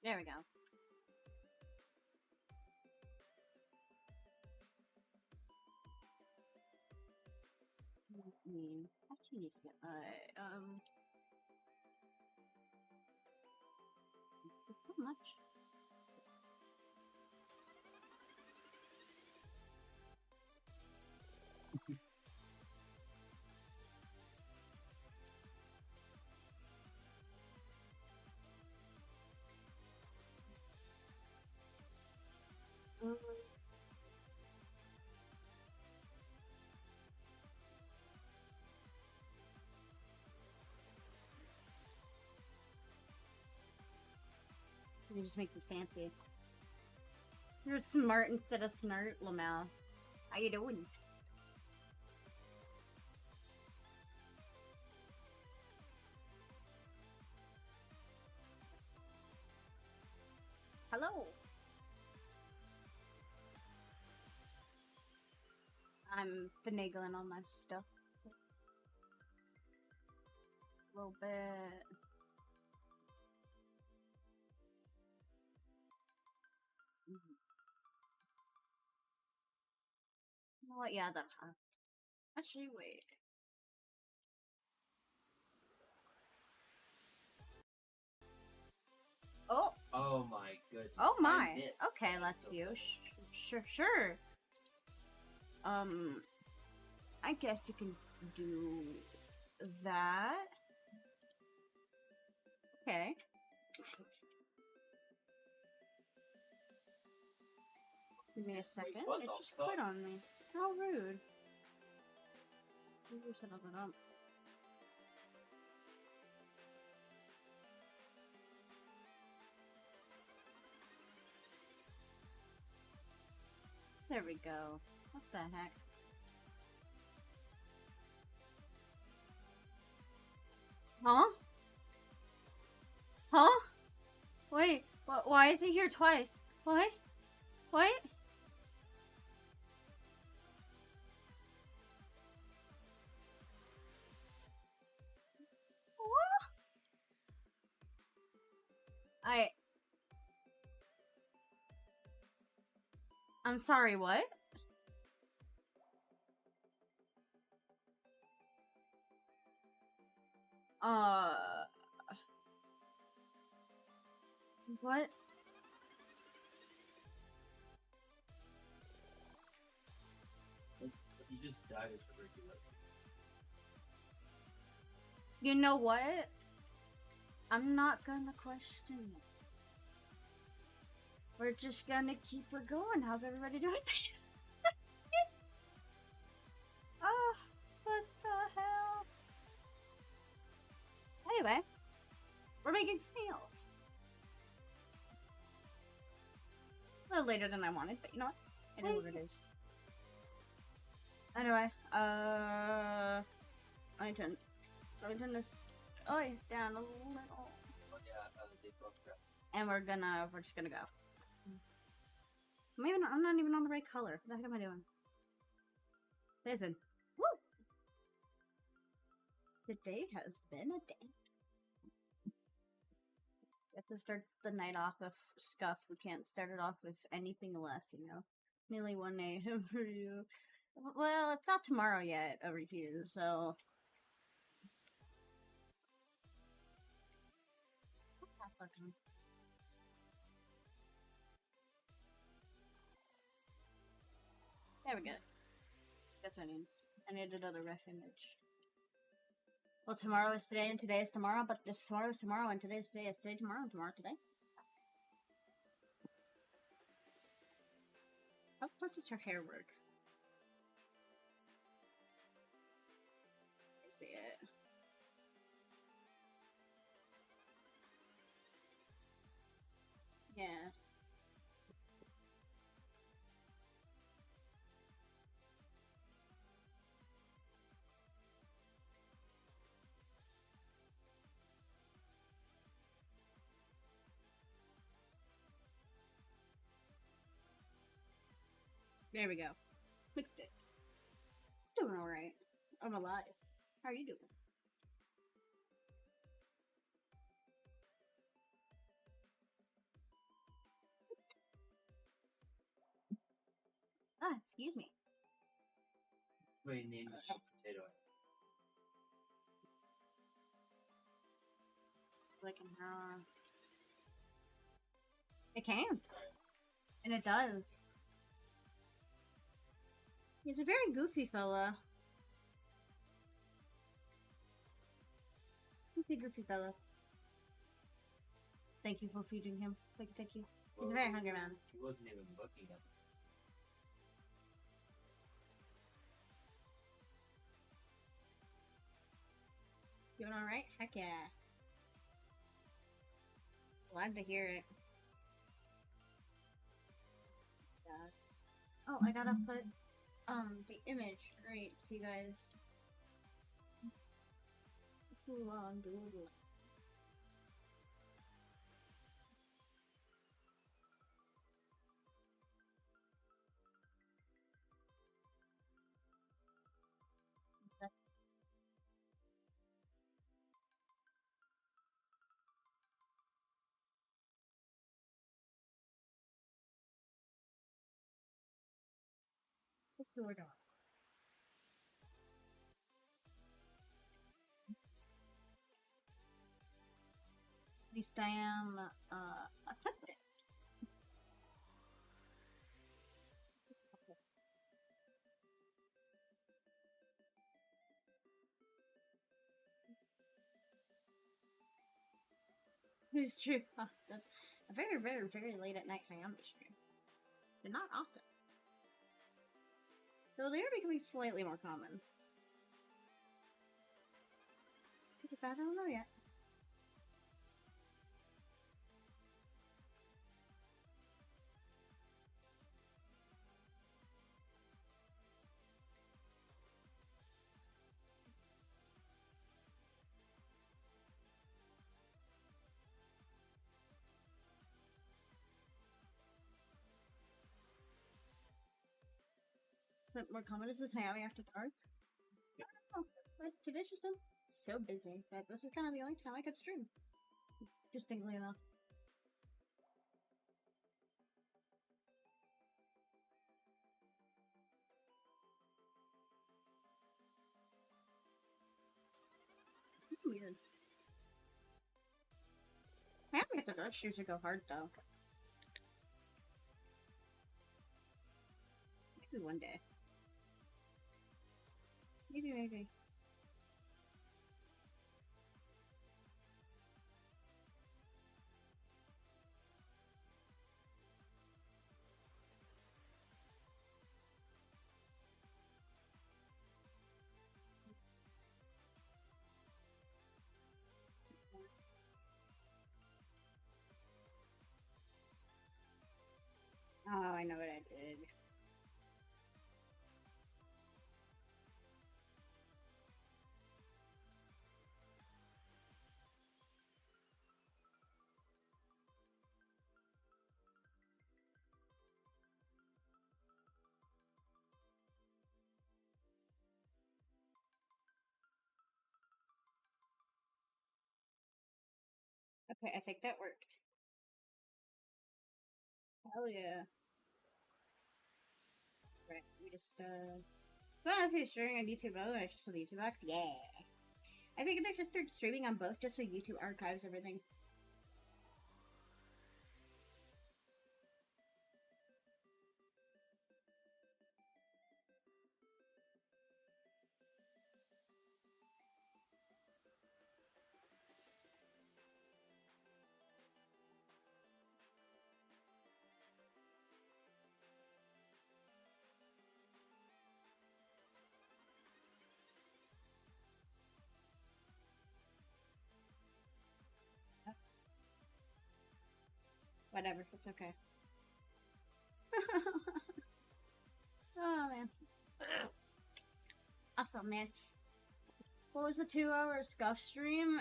There we go. Actually need to get my so much. You just make this fancy. You're smart instead of snart, Lamel. How you doing? Hello. I'm finagling on my stuff. A little bit. You know what? Yeah, that's fine. Actually, wait. Oh. Oh my goodness. Oh my. Okay, let's view. Sure. I guess you can do that. Okay. Give me a second. It just quit on me. How rude. Maybe we should open it up. There we go. What the heck? Huh? Huh? Wait, why is he here twice? What? What? What? I'm sorry, what? What? He just died of tuberculosis. You know what? I'm not gonna question it. We're just gonna keep it going. How's everybody doing? Oh, what the hell? Anyway, we're making snails. A little later than I wanted, but you know what? It is what it is. Anyway, let me turn this down a little. Oh yeah, they both crap. And we're just gonna go. I'm not even on the right color. What the heck am I doing? Listen. Woo! The day has been a day. We have to start the night off with scuff. We can't start it off with anything less, you know. Nearly 1 a.m. for you. Well, it's not tomorrow yet over here, so. There we go. That's what I need. I need another ref image. Well, tomorrow is today and today is tomorrow, but this tomorrow is tomorrow and today is today, tomorrow, and tomorrow today. How does her hair work? I see it. Yeah. There we go. Fixed it. Doing alright. I'm alive. How are you doing? Ah, excuse me. What do you name the sweet potato? Like it can, and it does. He's a very goofy fella. Goofy fella. Thank you for feeding him. Thank you. He's a very hungry man. He wasn't even looking at me. Doing alright? Heck yeah. Glad to hear it. Yeah. Oh, I gotta put the image right so you guys. Too long, dude. What's the door? At least I am affected. It's true. Oh, that's a very late at night Hayami stream. But not often. So they are becoming slightly more common. I don't know yet. But more common is this Hayami after dark? I don't know. But today's just been so busy that this is kind of the only time I could stream. Distinctly enough. Weird. Hayami after dark streams would go hard though. Maybe one day. Maybe. Oh, I know what I did. Okay, I think that worked. Hell yeah. Right, we just, well, I was streaming on YouTube, oh, I just saw the YouTube box, yeah. I figured I should start streaming on both just so YouTube archives everything. Whatever, it's okay. Oh, man. Awesome, man. What was the 2-hour scuff stream?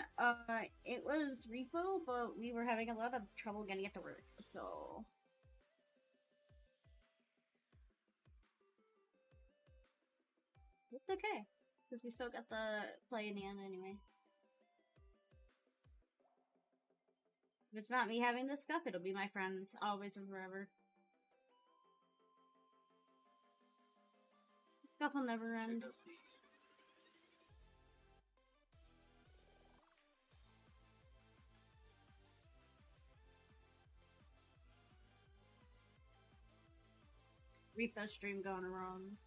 It was repo, but we were having a lot of trouble getting it to work, so... It's okay, because we still got the play in the end anyway. If it's not me having the scuff, it'll be my friends, always and forever. Stuff will never end. Pick up the Repo stream gone wrong.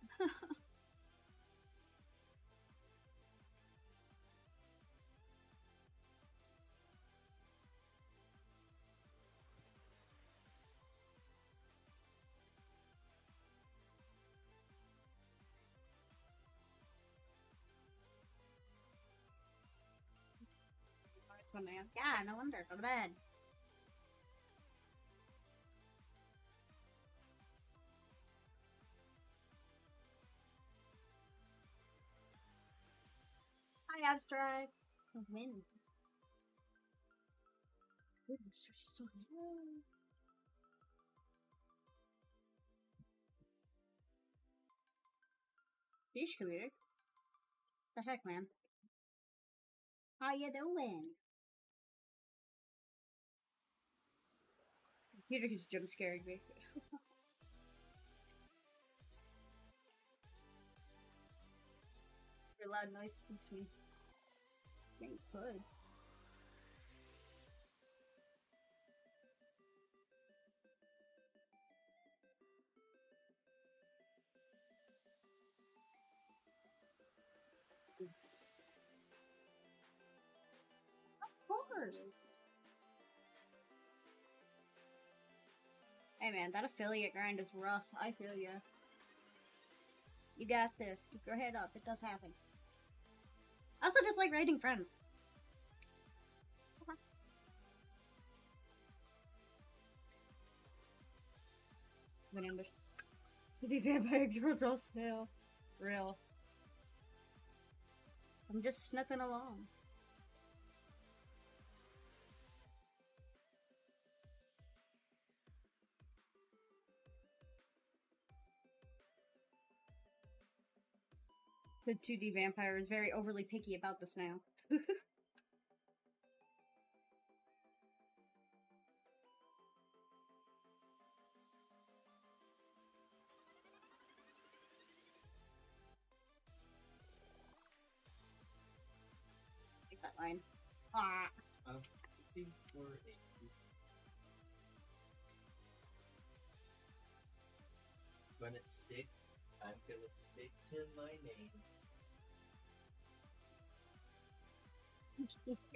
Yeah, no wonder. Go to bed. Hi, Abstract. Win. Goodness, so low. Fish computer. The heck, man? How you doing? Computer keeps jump scaring me. Your loud noise keeps me. Yeah, you could. Of course. Hey man, that affiliate grind is rough. I feel ya. You got this. Keep your head up. It does happen. I also just like raiding friends. An ambush. The vampire girl draw snail. Real. I'm just snucking along. The 2D vampire is very overly picky about the snail. Take that line. Ah. looking for a I'm gonna stick to my name.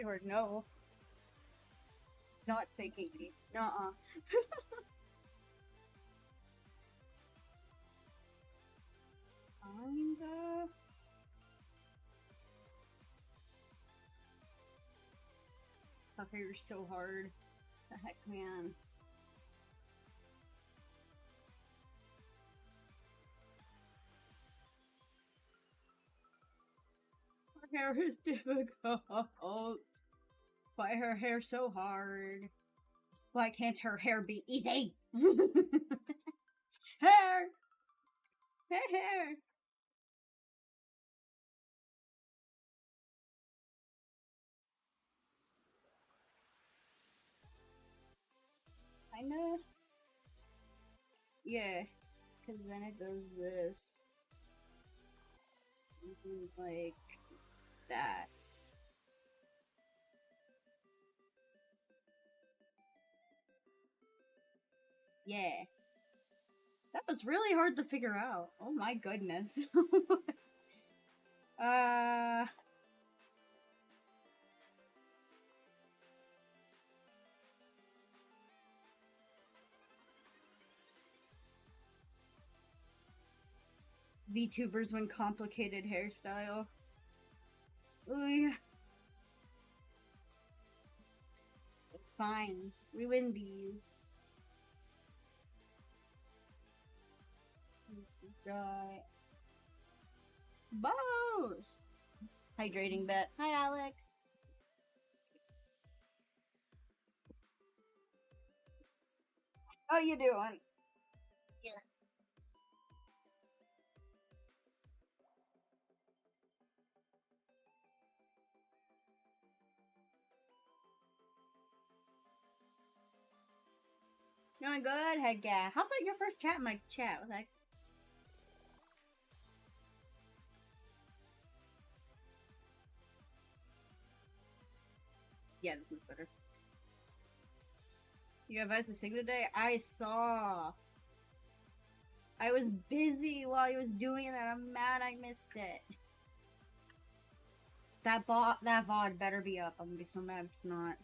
Or no. Not say Katie. Nuh-uh. Kinda. Fuck, you're so hard. The heck, man. Her hair is difficult. Why her hair so hard? Why can't her hair be easy? Hair! Hair! Kinda. Yeah. Because then it does this. Like that. Yeah. That was really hard to figure out. Oh my goodness. VTubers when complicated hairstyle. Ooh. Fine. We win these. Right. Bows! Hydrating bet. Hi, Alex. How you doing? Yeah. Doing good, head gas. How's like your first chat in my chat? Was like, Yeah, this one's better. You got advice to sing today? I saw. I was busy while he was doing it, and I'm mad I missed it. That VOD better be up. I'm gonna be so mad if it's not.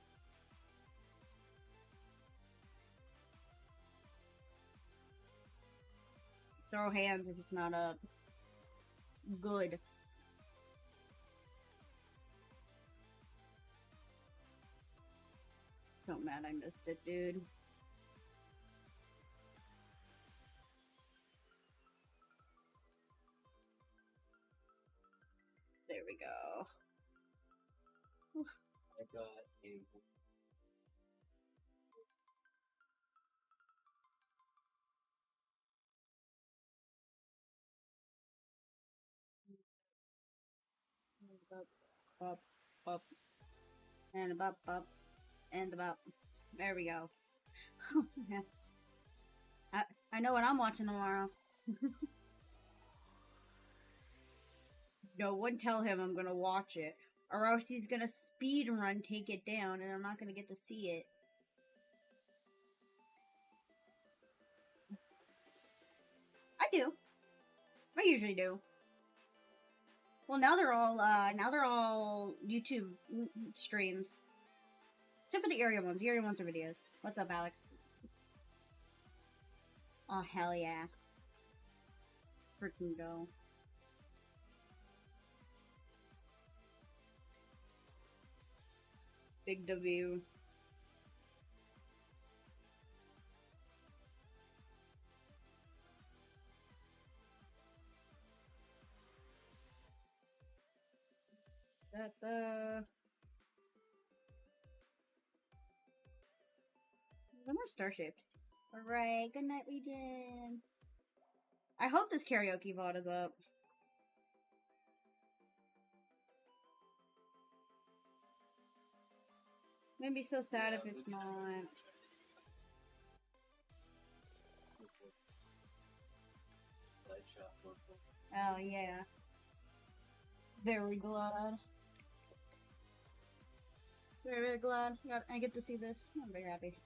Throw hands if it's not up. Good. So mad I missed it, dude. There we go. I got a. Up, up, up, and up, and up. There we go. Yeah. I know what I'm watching tomorrow. No one tell him I'm gonna watch it, or else he's gonna speed run, take it down, and I'm not gonna get to see it. I do. I usually do. Well, now they're all YouTube streams, except for the area ones. The area ones are videos. What's up, Alex? Oh hell yeah! Freaking go! Big W. No more star shaped. Alright, good night, Legion. I hope this karaoke VOD is up. I'm gonna be so sad if it's not. Oh yeah. Very glad. Very glad. I get to see this. I'm very happy.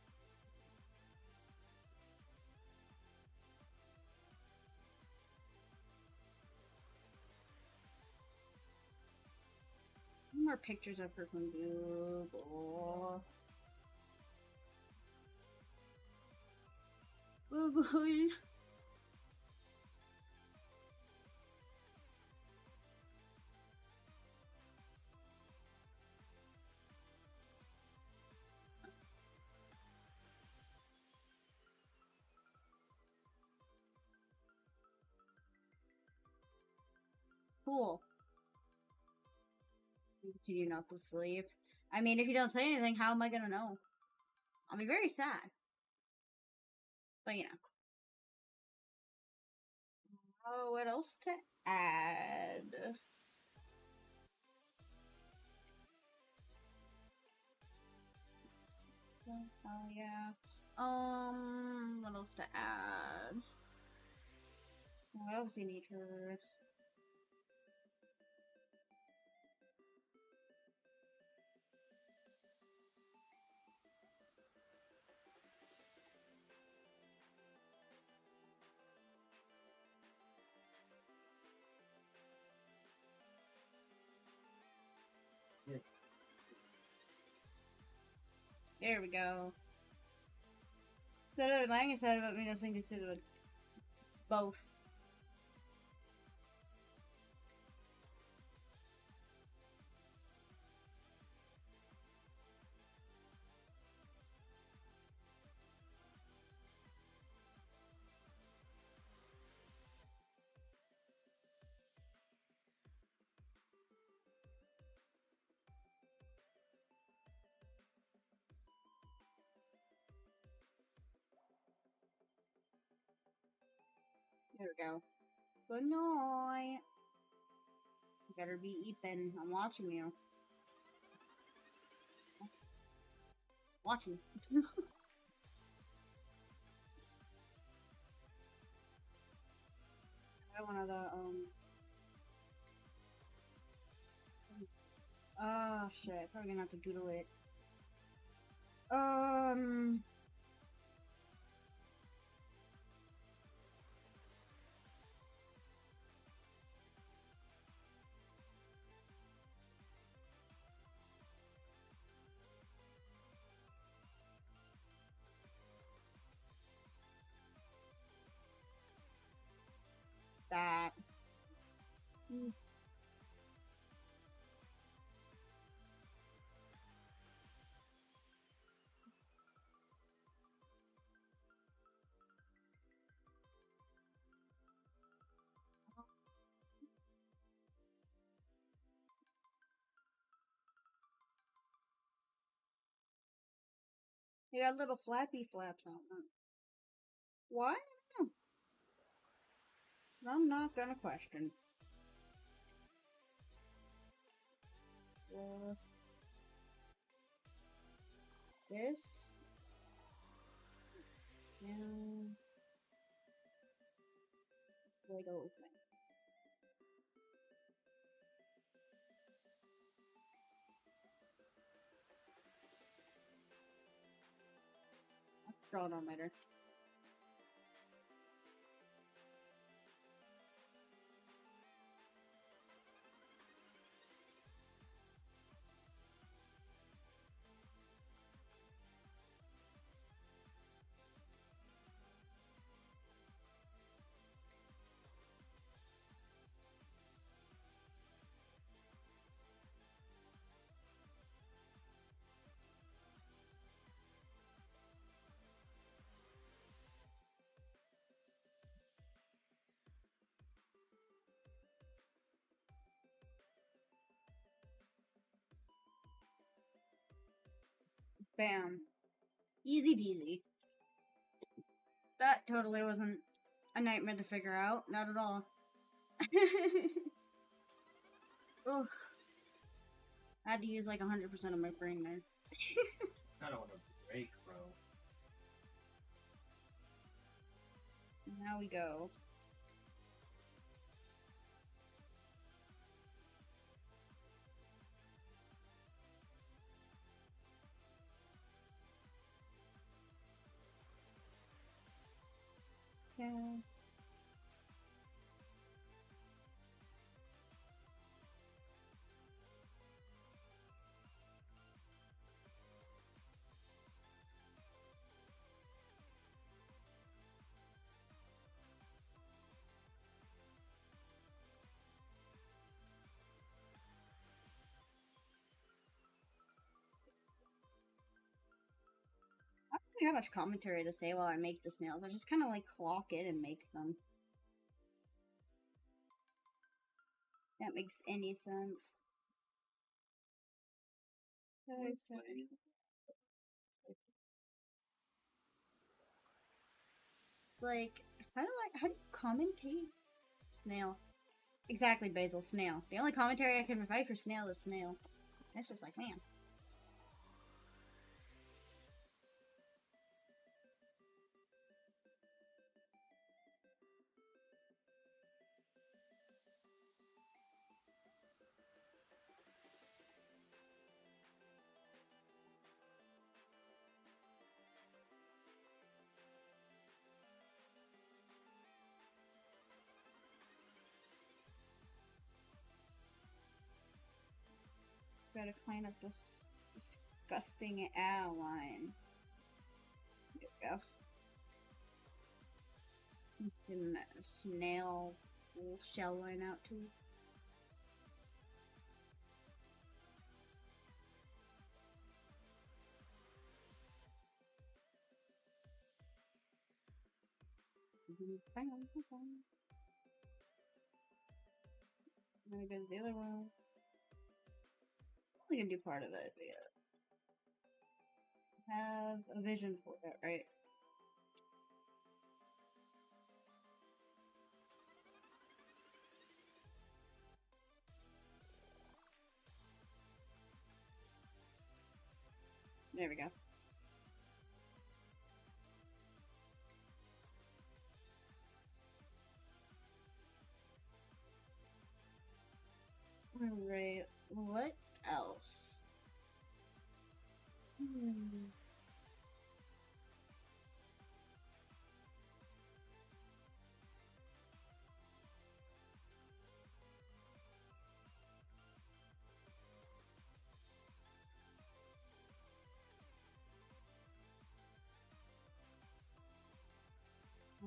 More pictures of her from Google. Google. Cool. Continue not to sleep. I mean, if you don't say anything, how am I gonna know? I'll be very sad. But you know. Oh, what else to add? Oh yeah. What else to add? What else do you need for? There we go. So Lang is sad about me listening to Susan. Both. There we go. Good night. You better be eating. I'm watching you. Watching. I one of the Oh shit, probably gonna have to doodle it. Um. That. You got little flappy flaps on them. Why? I'm not gonna question. This. And. Lego thing. I'll draw it on later. Bam. Easy peasy. That totally wasn't a nightmare to figure out. Not at all. Ugh. I had to use like 100% of my brain there. I don't want to break, bro. Now we go. Yeah. I don't really have much commentary to say while I make the snails. I just kind of like clock in and make them. That makes any sense. Like, how do you commentate? Snail. Exactly, Basil. Snail. The only commentary I can provide for snail is snail. That's just like, man. Gotta clean up this disgusting line. There we go. Getting that snail shell line out too. Then goes the other one. We can do part of it, but yeah. Have a vision for it, right? There we go. Alright, what else?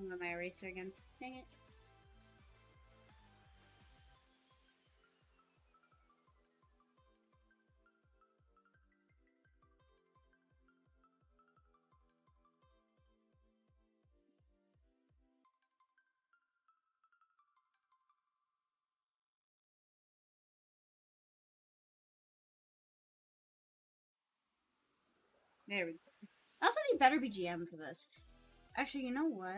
I'm on my eraser again. Dang it. There we go. I also need better BGM for this. Actually, you know what?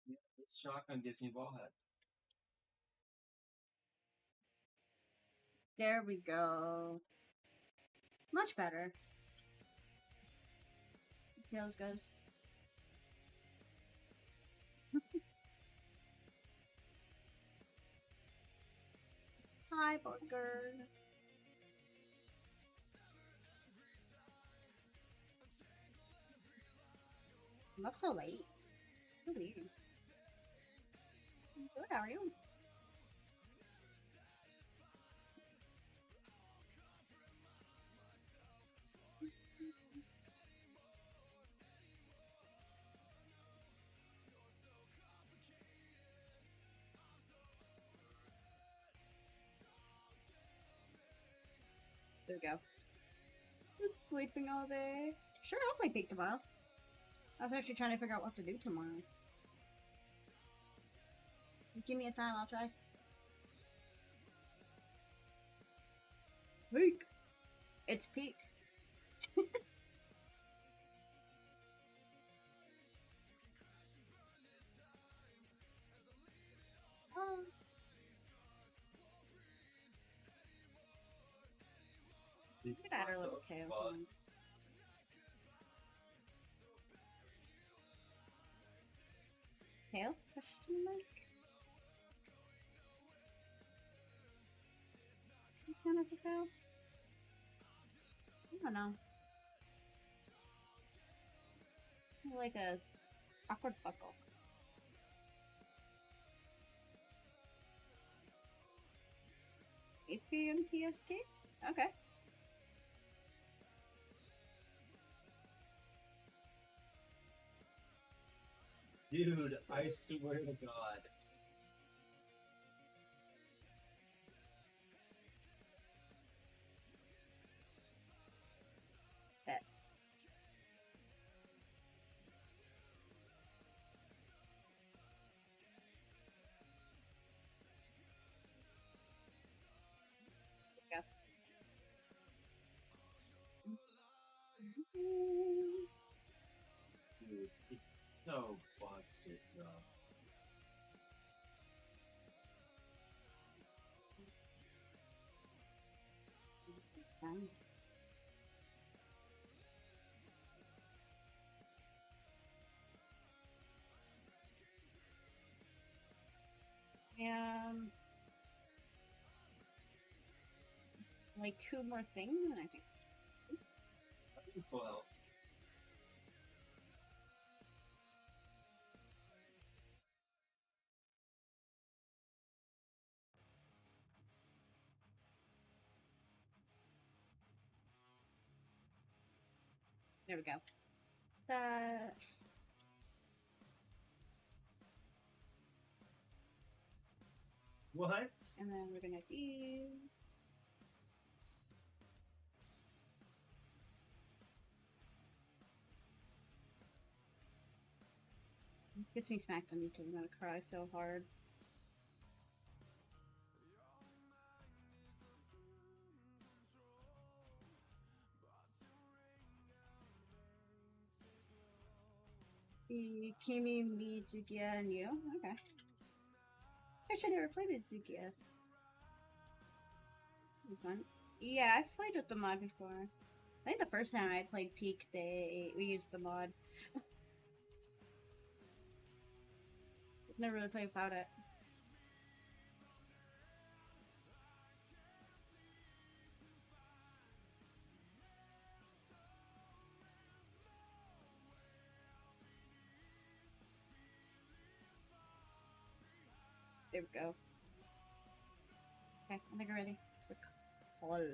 Yeah, it's shotgun Disney ball head. There we go. Much better. Feels good. Hi, Burger. I'm up so late. What are you? Good, how are you? There we go. Just sleeping all day. Sure, I'll play Peak tomorrow. I was actually trying to figure out what to do tomorrow. Give me a time, I'll try. Peak! It's Peak. Oh. Look at her little tail. Tail? Question mark? What kind of a tail? I don't know. Like a awkward buckle. APM PST? Okay. Dude, I swear to God. Bet. Go. Dude, it's so busted, bro. Fine. Like two more things, and I think. Well, There we go. That. what? And then we're gonna use. Gets me smacked on YouTube. I'm gonna cry so hard. The Kimi, me, Zukia, and you. Okay. Actually, I never played with Zukia. Fun. Yeah, I've played with the mod before. I think the first time I played Peak, we used the mod. Never really played without it. There we go. Okay, I think we're ready. Color.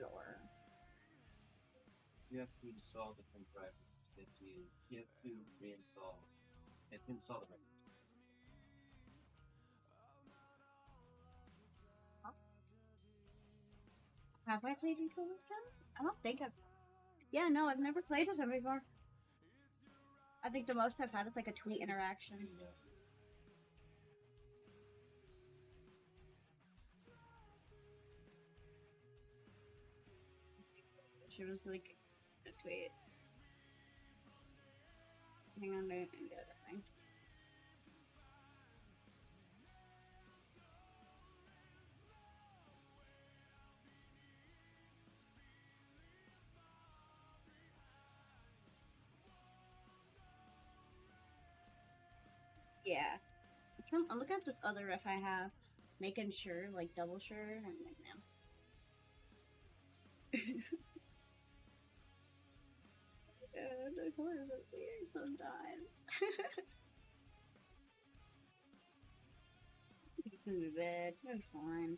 You have to install different drivers that you use. You have to reinstall and install them. Have I played Eco with him? I don't think I've. Yeah, no, I've never played with him before. I think the most I've had is like a tweet interaction. Yeah. She was like a tweet. Hang on, I can get a thing. Yeah. I'm looking at this other riff I have, making sure, like double sure, and like, man. The colors are weird sometimes. It's gonna be bad. It's fine.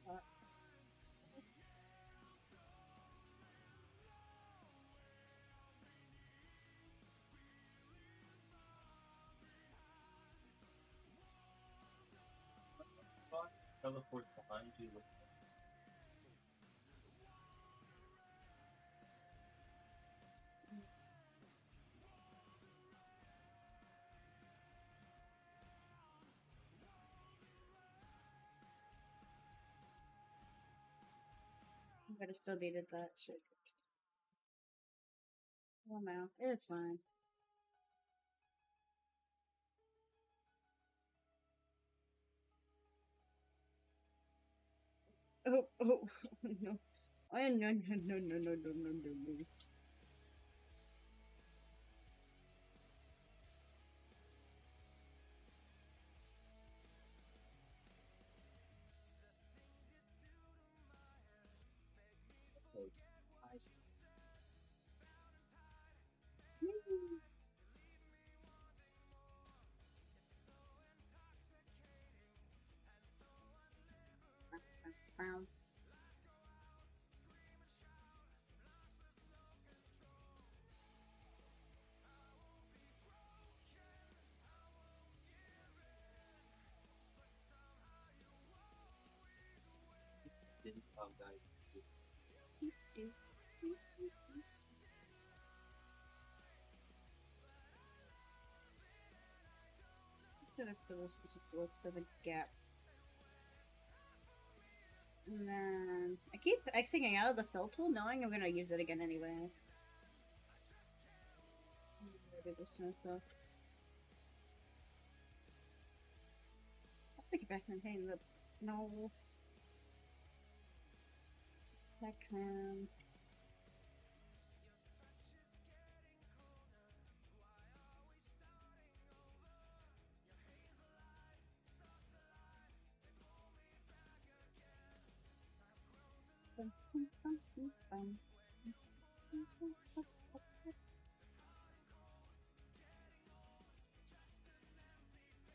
But Teleport behind you with I could have still needed that shit. Oh no, it's fine. Oh, oh, no. Oh, no, no, no, no, no, no, no, no, no. Wow. didn't guys. Should have finished this with the 7 gap. And then I keep exiting out of the fill tool knowing I'm gonna use it again anyway. Do this kind of stuff. I'll take it back and hang the no. That can.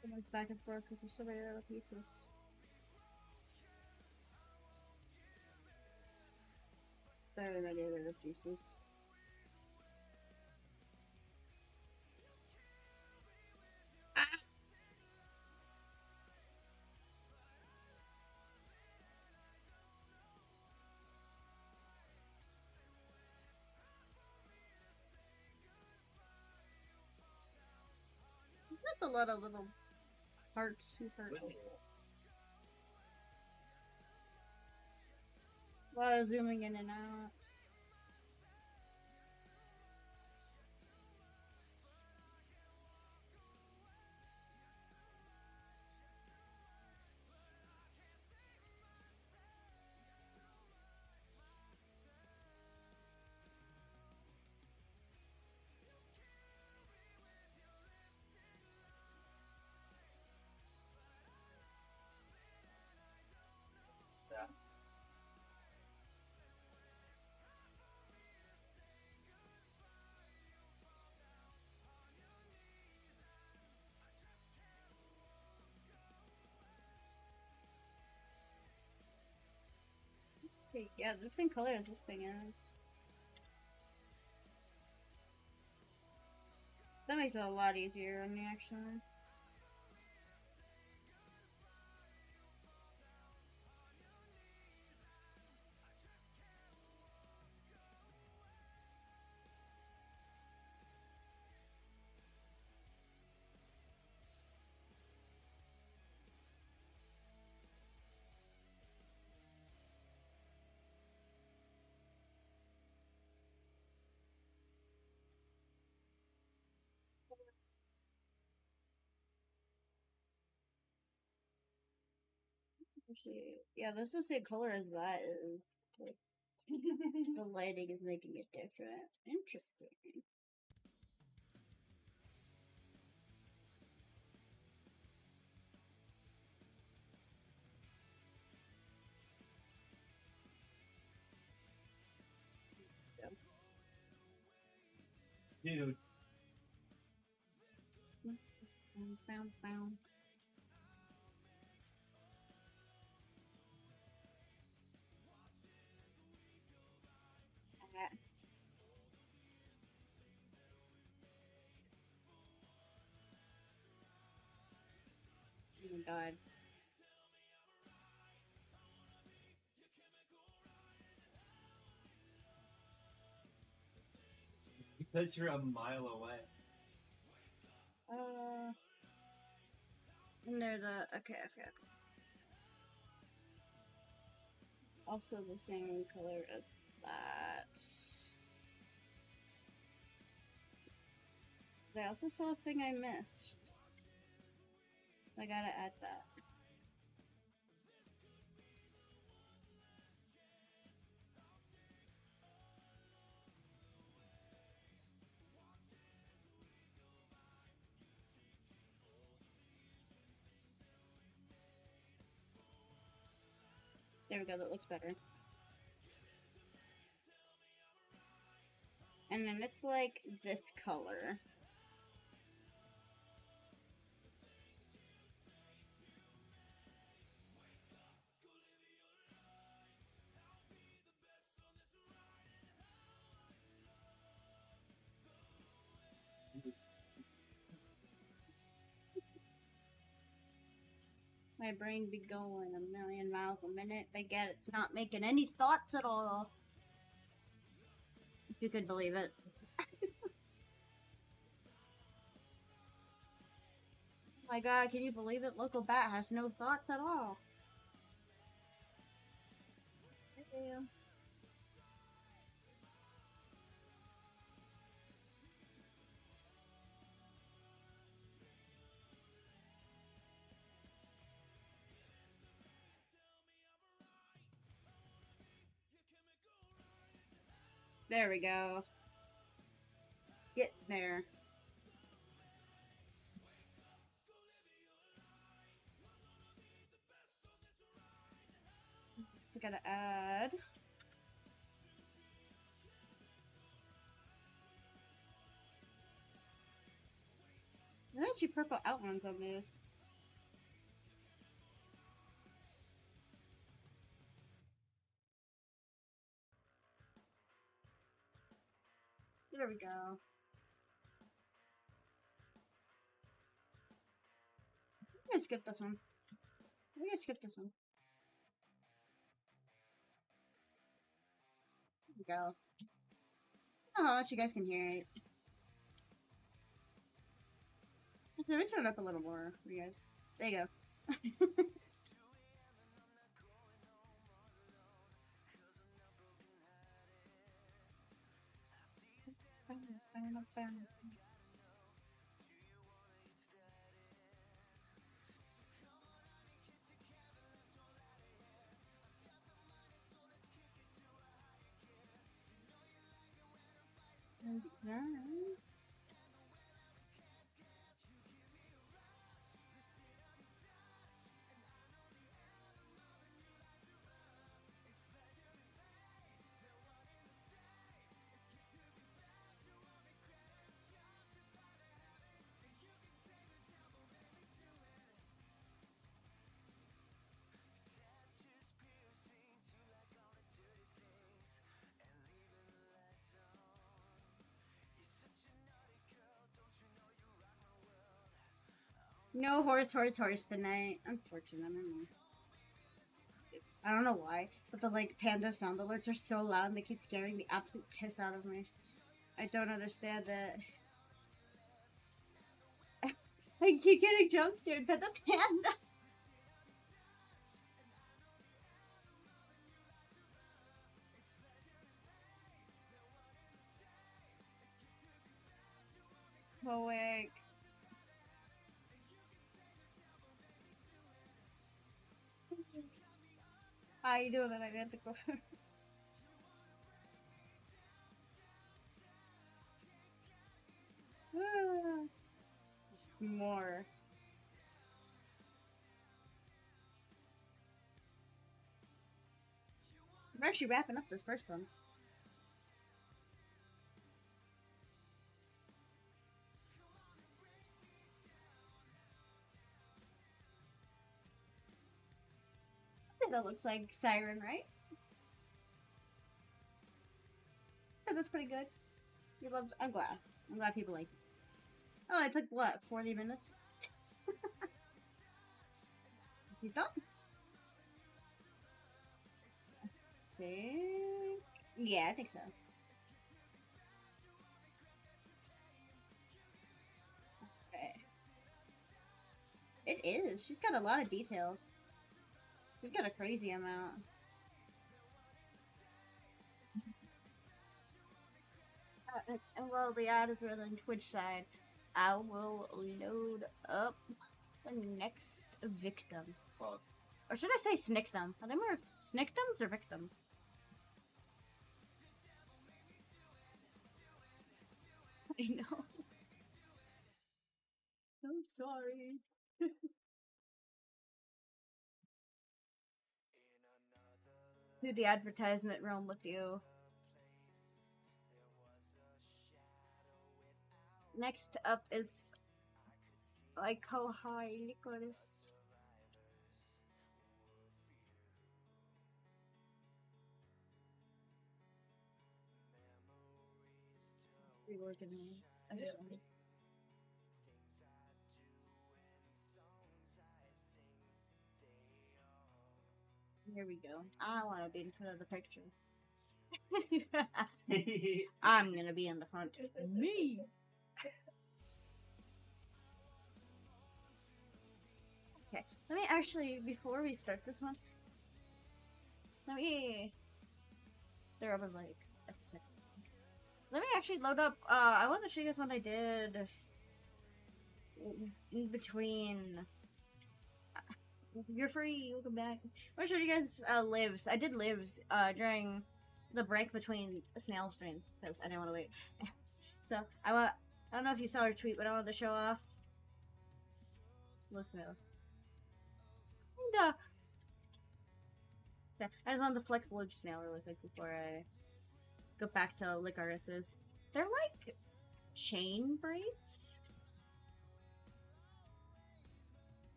It goes back and forth with so many other pieces. So many other pieces. Ah! That's a lot of little parts to hurt. A lot of zooming in and out. Yeah, the same color as this thing is. That makes it a lot easier on me, actually. Actually, yeah, this is the same color as that is. Like, the lighting is making it different. Interesting. Dude, Bound, bound. Oh my god. because you're a mile away. And there's a okay. Also the same color as that. I also saw a thing I missed. I gotta add that. There we go, that looks better. And then it's like this color. My brain be going a million miles a minute. I get it's not making any thoughts at all. If you could believe it. Oh my god, can you believe it? Local bat has no thoughts at all. Damn. There we go. Get there. So gotta add. There's actually purple outlines on this. There we go. I'm gonna skip this one. We're gonna skip this one. There we go. Oh, you guys can hear it. Let me turn it up a little more for you guys. There you go. No horse tonight. Unfortunately. I don't know why, but the like panda sound alerts are so loud and they keep scaring the absolute piss out of me. I don't understand it. I keep getting jump scared by the panda. Awake. How you doing? I got to go. More. We're actually wrapping up this first one. I think that looks like Siren, right? Yeah, that's pretty good. You loved. I'm glad. I'm glad people like it. Oh, it took what 40 minutes. He's done. Think. Yeah, I think so. Okay. It is. She's got a lot of details. She's got a crazy amount. And while the ads are on Twitch side, I will load up the next victim. Fuck. Or should I say snickdom? Are they more snickdoms or victims? I know. I'm sorry. Do the advertisement realm with you. Next up is Ikohai Licorice. Reorganize. Okay. Here we go. I want to be in front of the picture. I'm gonna be in the front. Me. Okay. Let me actually, before we start this one, let me. They're over like a second. Let me actually load up. I want to show you guys what I did in between. You're free. Welcome back. I want to show you guys lives. I did lives during the break between snail streams because I didn't want to wait. So I don't know if you saw her tweet, but I wanted to show off the snails. And, yeah, I just wanted to flex the live snail really quick before I go back to licorices. They're like chain braids.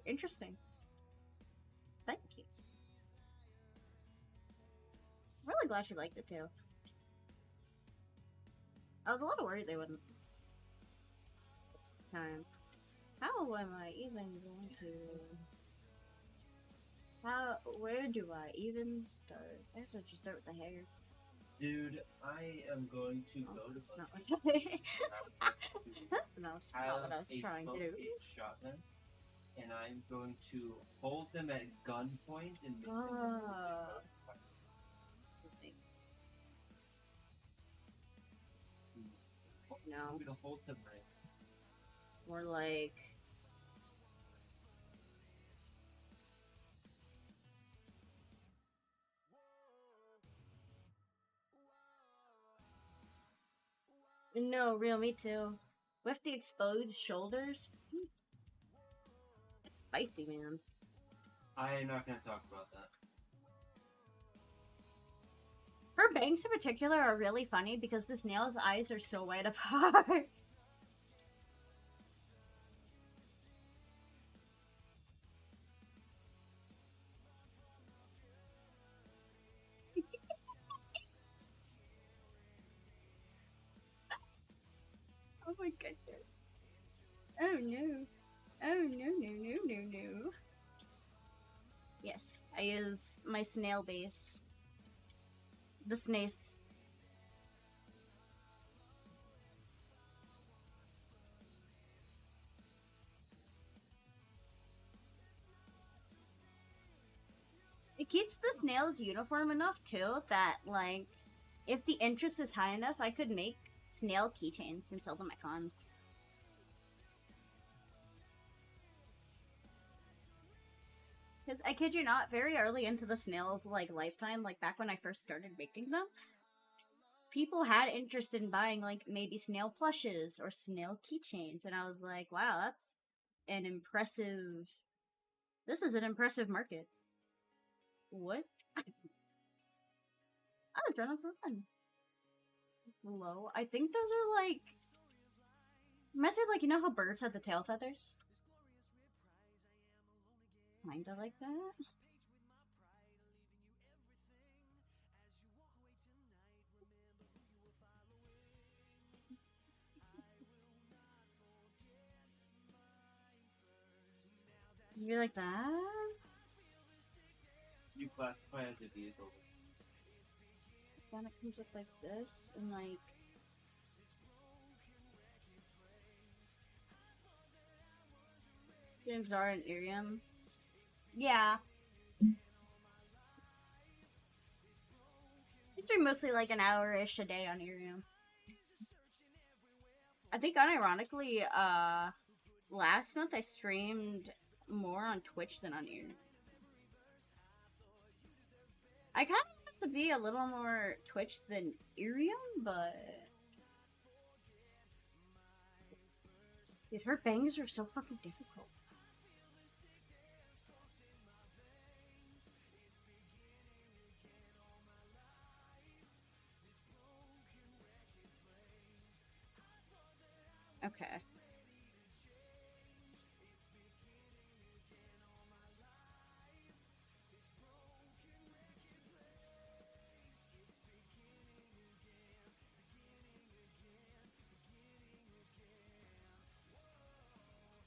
Interesting. Thank you. I'm really glad she liked it too. I was a little worried they wouldn't. Time. How am I even going to? Where do I even start? I guess I should start with the hair. Dude, I am going to go to That's not what I was trying to do. Shotgun, and I'm going to hold them at gunpoint and make them no. I'm gonna hold them right. More like no, real me too. With the exposed shoulders, spicy man. I'm not gonna talk about that. Her bangs in particular are really funny because the snail's eyes are so wide apart. Oh my goodness. Oh no. Oh no no no no no. Yes, I use my snail base. The snace. It keeps the snails uniform enough too that like if the interest is high enough, I could make snail keychains and sell them at cons. Because I kid you not, very early into the snails like lifetime, like back when I first started making them, people had interest in buying like maybe snail plushes or snail keychains, and I was like, wow, that's an impressive. This is an impressive market. What? I was trying for fun. Hello, I think those are like. Reminds me of, like, you know how birds have the tail feathers? Kinda like that. You like that? You classify as a vehicle. Then it comes up like this, and like. James Dar and Irium. Yeah. I stream mostly like an hour-ish a day on Irium. I think unironically, last month I streamed more on Twitch than on Irium. I kind of want to be a little more Twitch than Irium, but dude, her bangs are so fucking difficult. Okay.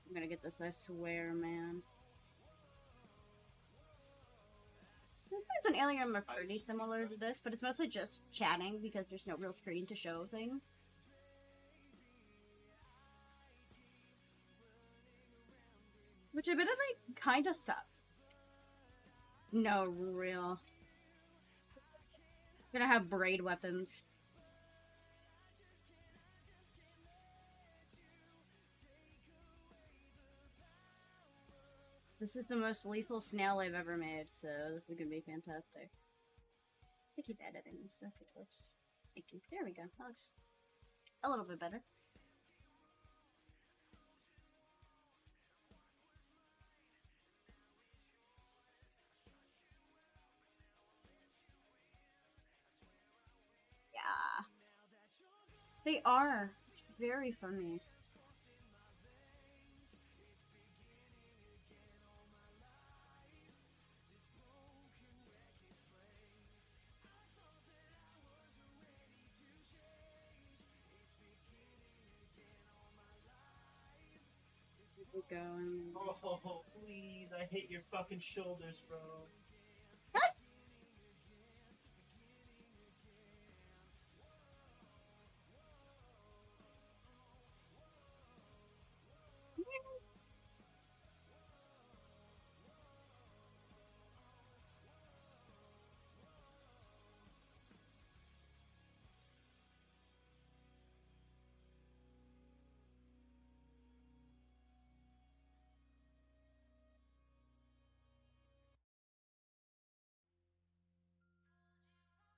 I'm gonna get this, I swear, man. Sometimes an Alien are pretty similar to this, but it's mostly just chatting because there's no real screen to show things. Which admittedly kinda sucks. No, real. Gonna have braid weapons. This is the most lethal snail I've ever made, so this is gonna be fantastic. I keep editing this stuff, of course. Thank you. There we go. That looks a little bit better. Yeah. They are. It's very funny. Here we go. Oh, please! I hate your fucking shoulders, bro.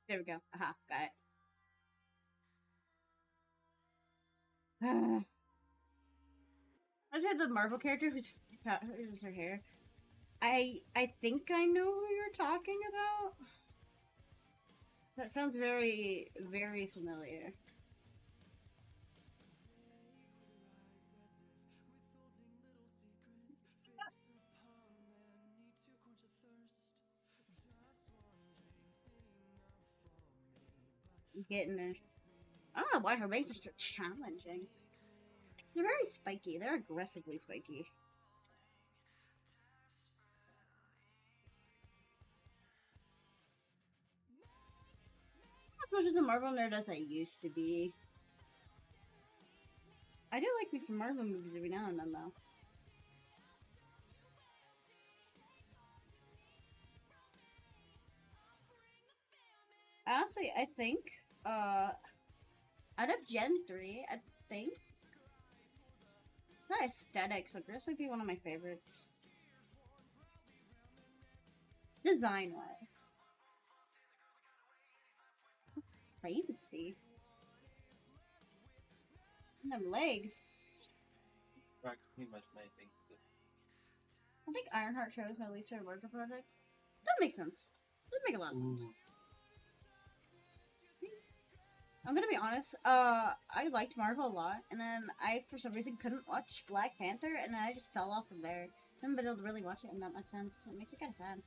There we go. Aha, got it. I just had the Marvel character who's her hair. I think I know who you're talking about. That sounds very, very familiar. Getting there. I don't know why her bangs are so challenging. They're very spiky. They're aggressively spiky. much as a Marvel nerd as I used to be. I do like me some Marvel movies every now and then, though. Honestly, I think, out of Gen 3, I think the aesthetics, like, this might be one of my favorites. Design-wise. Fancy. And them legs. Practically my sniping skill. I think Ironheart shows my least favorite worker project. That makes sense. That make a lot of sense. I'm gonna be honest, I liked Marvel a lot, and then I, for some reason, couldn't watch Black Panther, and then I just fell off from there. I haven't been able to really watch it in that much sense. It makes me kind of sad.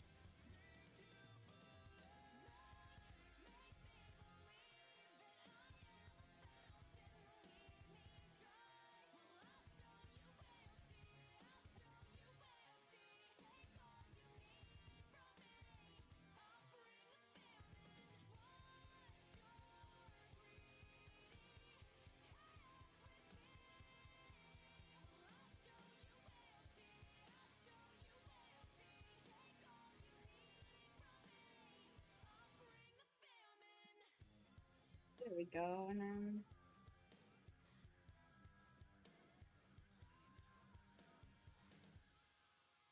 There we go, and then...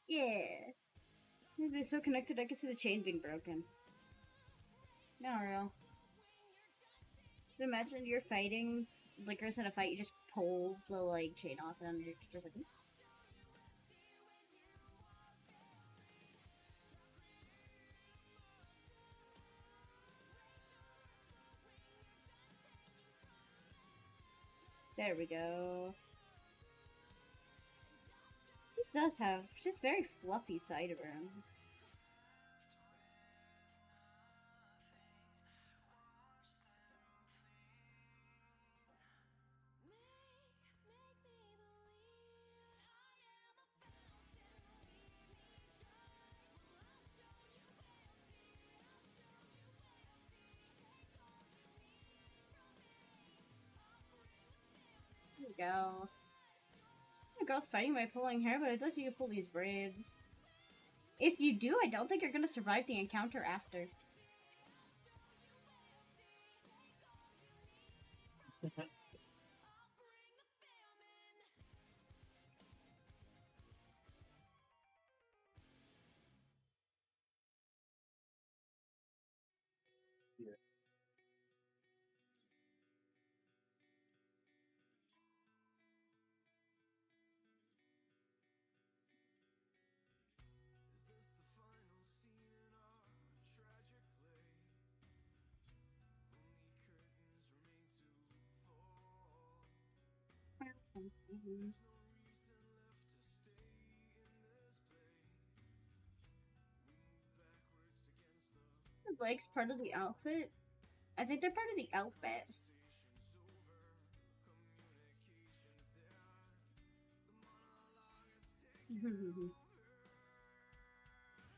Yeah! They're so connected, I can see the chain being broken. No, real. Imagine you're fighting Licorice in a fight, you just pull the, like, chain off, and you're just like... There we go. It does have just very fluffy sideburns. There we go. The girl's fighting by pulling hair, but I'd like you to pull these braids. If you do, I don't think you're gonna survive the encounter after. Yeah. The legs part of the outfit? I think they're part of the outfit.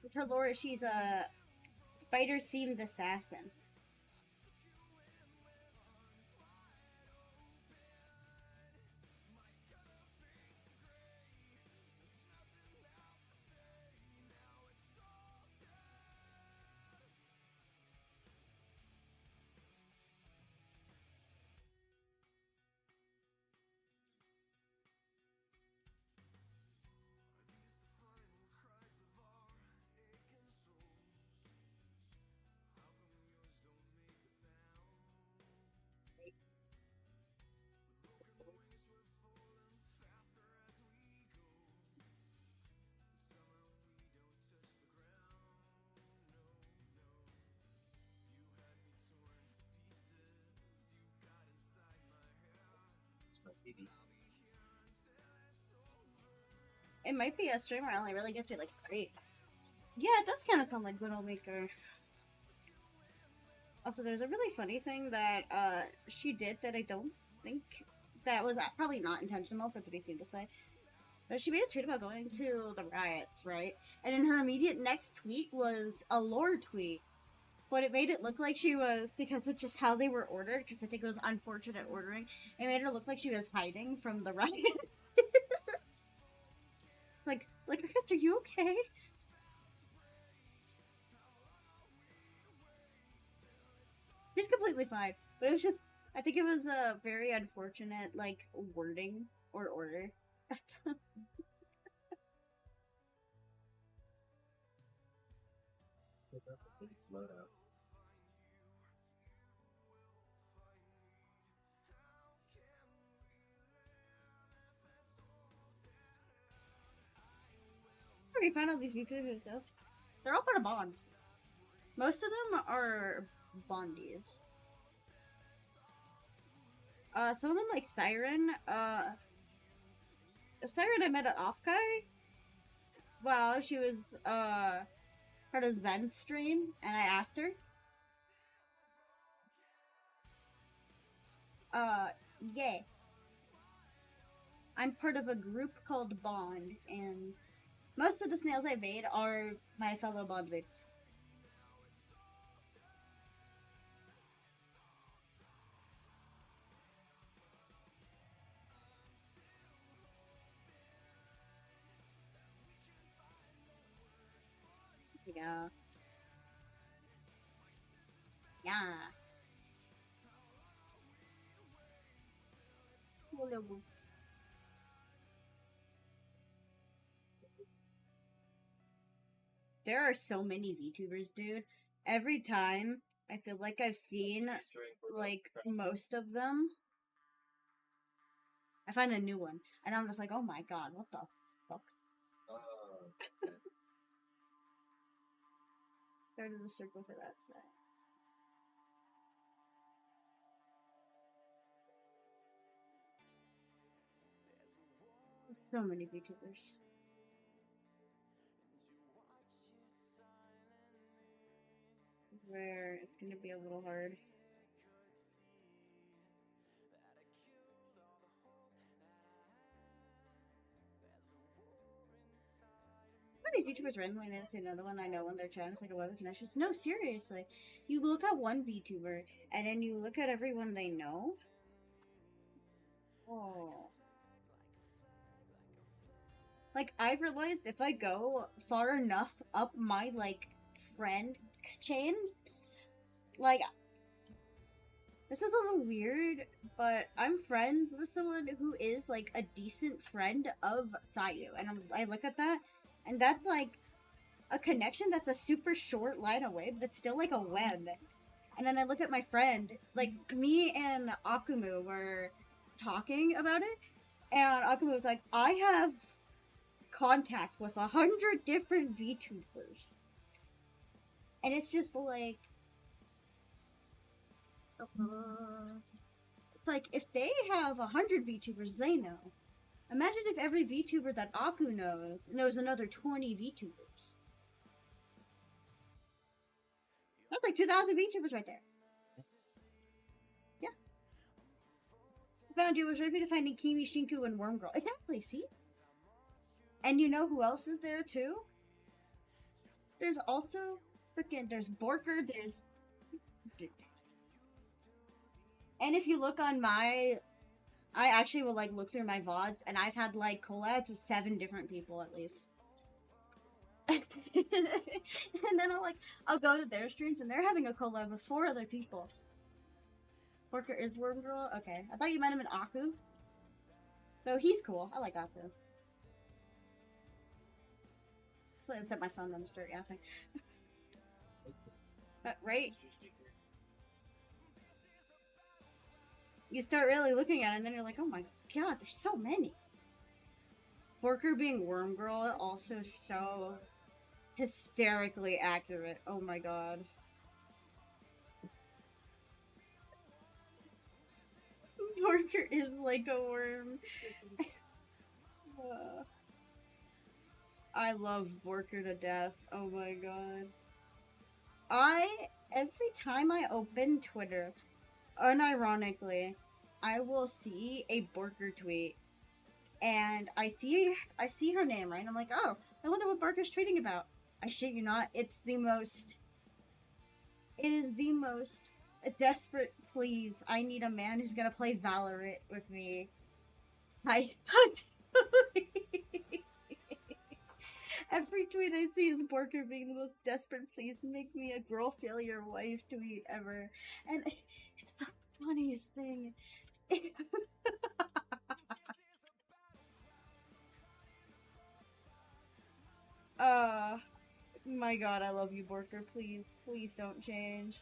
It's her lore. She's a spider-themed assassin. It's my baby. It might be a streamer I only really get to like 3. Yeah, it does kind of sound like Widowmaker. Also, there's a really funny thing that she did that I don't think that was probably not intentional for it to be seen this way. But she made a tweet about going to the riots, right? And then her immediate next tweet was a lore tweet. But it made it look like she was, because of just how they were ordered, because I think it was unfortunate ordering, it made her look like she was hiding from the riots. like, are you okay? She's completely fine. But it was just, I think it was a very unfortunate, like, wording or order. Please slow down. We found all these VTubers and stuff. They're all part of Bond. Most of them are Bondies. Some of them like Siren. Siren I met at Offkai. Well, she was part of Zen stream, and I asked her. Yeah. I'm part of a group called Bond, and most of the snails I made are my fellow Bondmates. Yeah. Yeah. There are so many VTubers, dude. Every time I feel like I've seen like most of them, I find a new one, and I'm just like, oh my god, what the fuck? Started a circle for that side. So many VTubers. Where it's gonna be a little hard. How many VTubers randomly and see another one I know when they're trying to like a web connection? No, seriously. You look at one VTuber and then you look at everyone they know. Oh. Like, I've realized if I go far enough up my, like, friend chain, like, this is a little weird, but I'm friends with someone who is, like, a decent friend of Sayu. And I look at that, and that's, like, a connection that's a super short line away, but it's still, like, a web. And then I look at my friend, like, me and Akumu were talking about it, and Akumu was like, I have contact with 100 different VTubers. And it's just like, it's like, if they have 100 VTubers they know, imagine if every VTuber that Aku knows another 20 VTubers. That's like 2,000 VTubers right there. Yeah. Found you was ready to finding Kimi, Shinku, and Wormgirl. Exactly, see? And you know who else is there too? There's also there's Borker, there's... And if you look on I actually will like look through my VODs, and I've had like collabs with 7 different people at least. And then I'll go to their streams and they're having a collab with 4 other people. Borker is Wormgirl? Okay. I thought you meant him in Aku. So he's cool. I like Aku. Let's set my phone down and start yapping. Right? You start really looking at it and then you're like, oh my god, there's so many. Borker being Wormgirl also so hysterically accurate. Oh my god. Borker is like a worm. I love Borker to death. Oh my god. Every time I open Twitter, unironically, I will see a Borker tweet. And I see her name, right? And I'm like, oh, I wonder what Borker's tweeting about. I shit you not, it's the most It is the most desperate please. I need a man who's gonna play Valorant with me. I every tweet I see is Borker being the most desperate please make me a girl failure wife tweet ever. And it's the funniest thing. uh my god, I love you, Borker. Please don't change.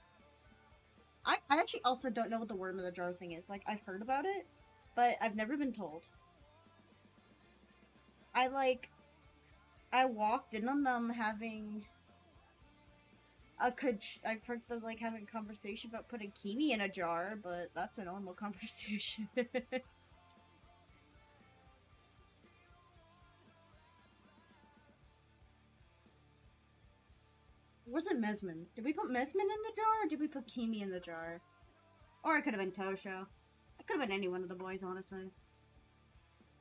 I actually also don't know what the worm in the jar thing is. Like, I've heard about it, but I've never been told. I like I walked in on them having I've heard them like having a conversation about putting Kimi in a jar, but that's a normal conversation. Was it Mesmin? Did we put Mesmin in the jar, or did we put Kimi in the jar? Or it could have been Tosho. It could have been any one of the boys, honestly.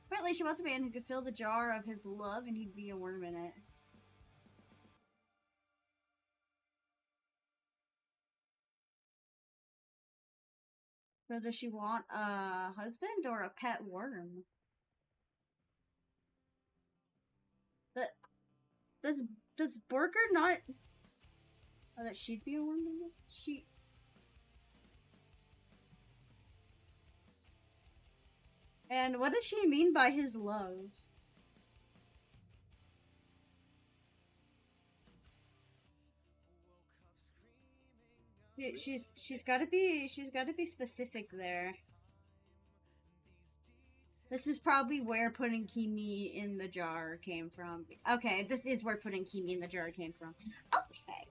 Apparently, she wants a man who could fill the jar of his love, and he'd be a worm in it. So does she want a husband or a pet worm? But does does Borker not? Oh, that she'd be a worm in it? She. And what does she mean by his love? She's got to be specific there. This is probably where putting Kimi in the jar came from. Okay, this is where putting Kimi in the jar came from. Okay.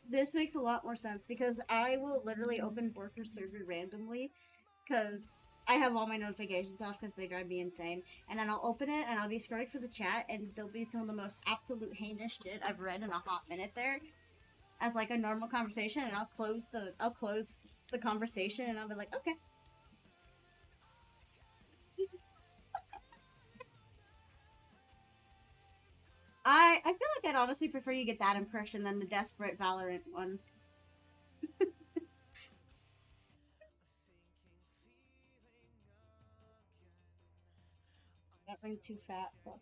This makes a lot more sense because I will literally open Borker server randomly because I have all my notifications off because they drive me insane. And then I'll open it and I'll be scrolling for the chat and there'll be some of the most absolute heinous shit I've read in a hot minute there as like a normal conversation, and I'll close the conversation and I'll be like, okay. I feel like I'd honestly prefer you get that impression than the desperate Valorant one. That ring too fat. Fuck.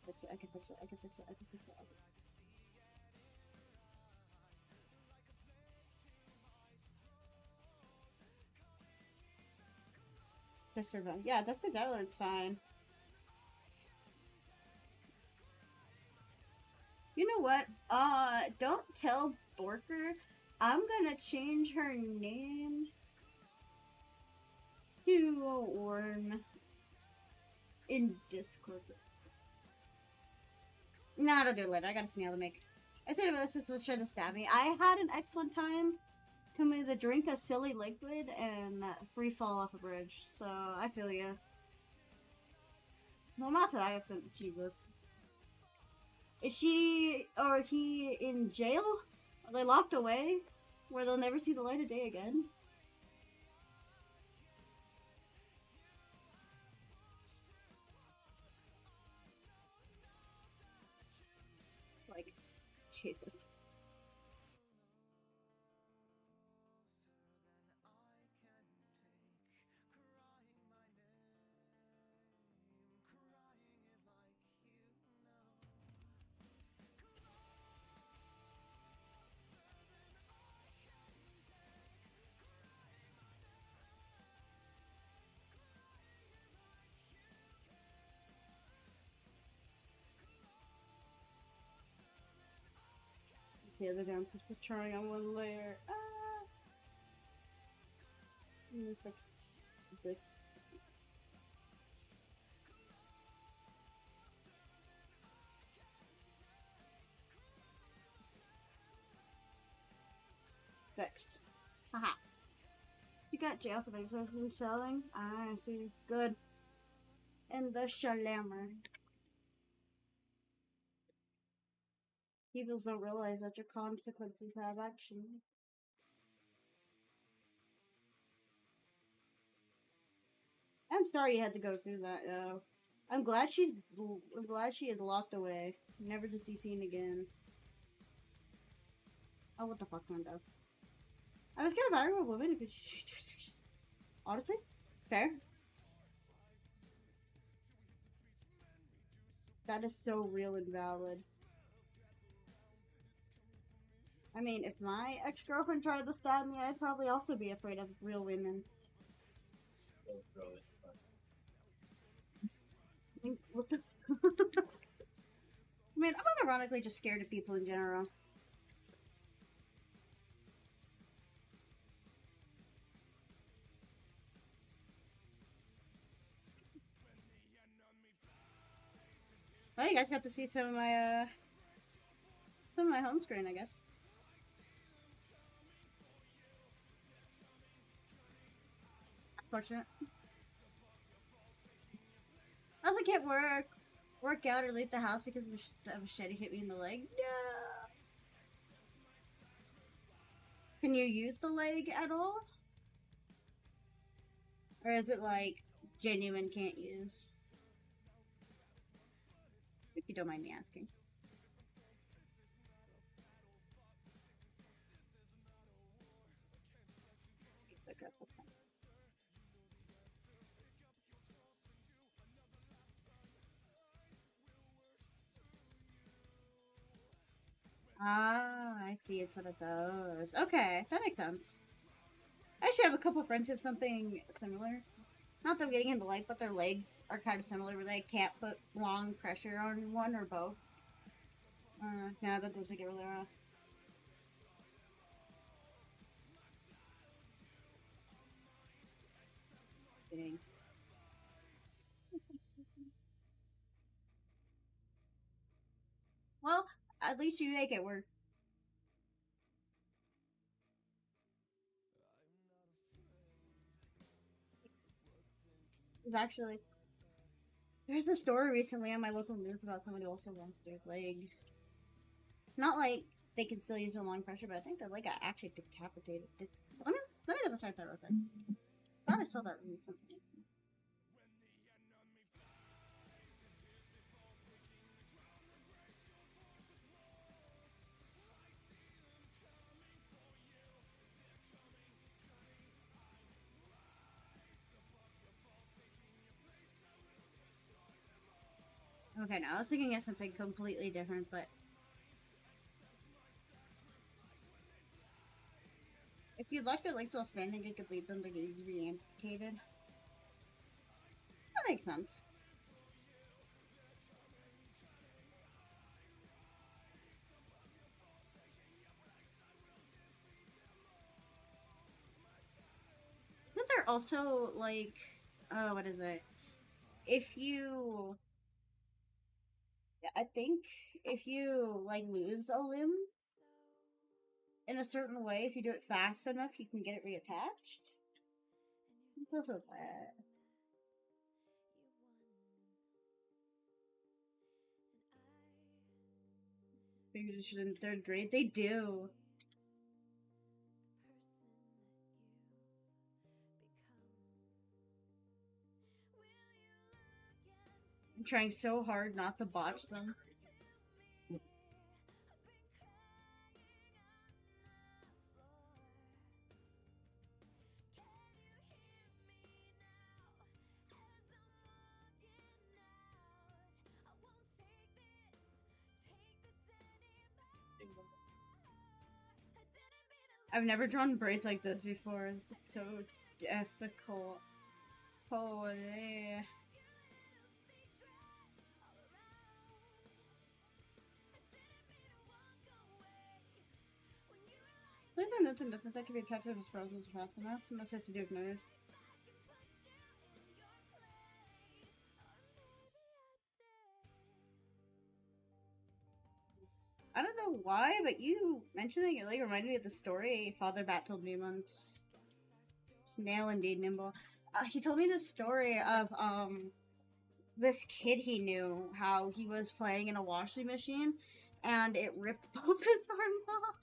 Fix it. I can fix it. I can fix it. I can fix it. Desperate Valorant. Yeah, Desperate Valorant's fine. You know what? Don't tell Borker. I'm gonna change her name to Orm in Discord. No, I'll do it later. I got a snail to make. I said about this was trying to stab me. I had an ex one time tell me to drink a silly liquid and free fall off a bridge. So I feel you. Well, not that I have some Jesus. Is she or he in jail? Are they locked away where they'll never see the light of day again? Like, Jesus. The other downstairs for trying on one layer. Let me fix this. Fixed. Haha. You got jail for things from selling? I see. Good. And the shalammer. People don't realize that your consequences have action. sorry you had to go through that, though. I'm glad she is locked away, never to be seen again. Oh, what the fuck, Nando? I was gonna marry a woman if it's honestly, fair. That is so real and valid. I mean, if my ex-girlfriend tried to stab me, I'd probably also be afraid of real women. Don't throw it. I mean, what the? I mean, I'm unironically just scared of people in general. Well, you guys got to see some of my home screen, I guess. Fortunate. I also can't work out or leave the house because a machete hit me in the leg. No. Can you use the leg at all? Or is it like genuine can't use? If you don't mind me asking. Ah, I see. It's one of those. Okay, that makes sense. I actually have a couple friends who have something similar. Not them getting into life, but their legs are kind of similar where they can't put long pressure on one or both. Yeah, that does make it really rough. Dang. Well, at least you make it work. It's actually there's a story recently on my local news about someone who also lost their leg. Not like they can still use the long pressure, but I think their leg got actually decapitated. Let me double check that real quick. I thought I saw that recently. Okay, now I was thinking of something completely different, but if you left your legs while standing, you could leave them to be re-amputated. That makes sense. Isn't there also like, oh, what is it? If you, I think if you like lose a limb in a certain way, if you do it fast enough, you can get it reattached. What's also that? English in third grade, they do. I'm trying so hard not to botch them. I've never drawn braids like this before. This is so difficult. Holy. Please don't note that that can be attached to his frozen fast enough, unless it has to do with notice. I don't know why, but you mentioning it like reminded me of the story Father Bat told me once. Snail indeed nimble. He told me the story of this kid he knew, how he was playing in a washing machine and it ripped both his arms off.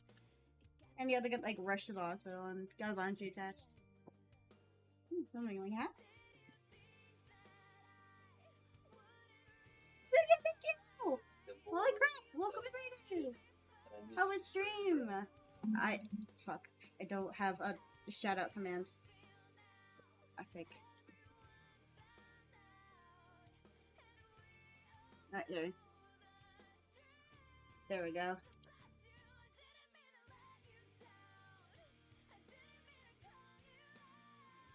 And he had to get like rushed to the hospital and got his arms reattached. Something like that. Fuck. I don't have a shout out command. I think. Right there. There we go.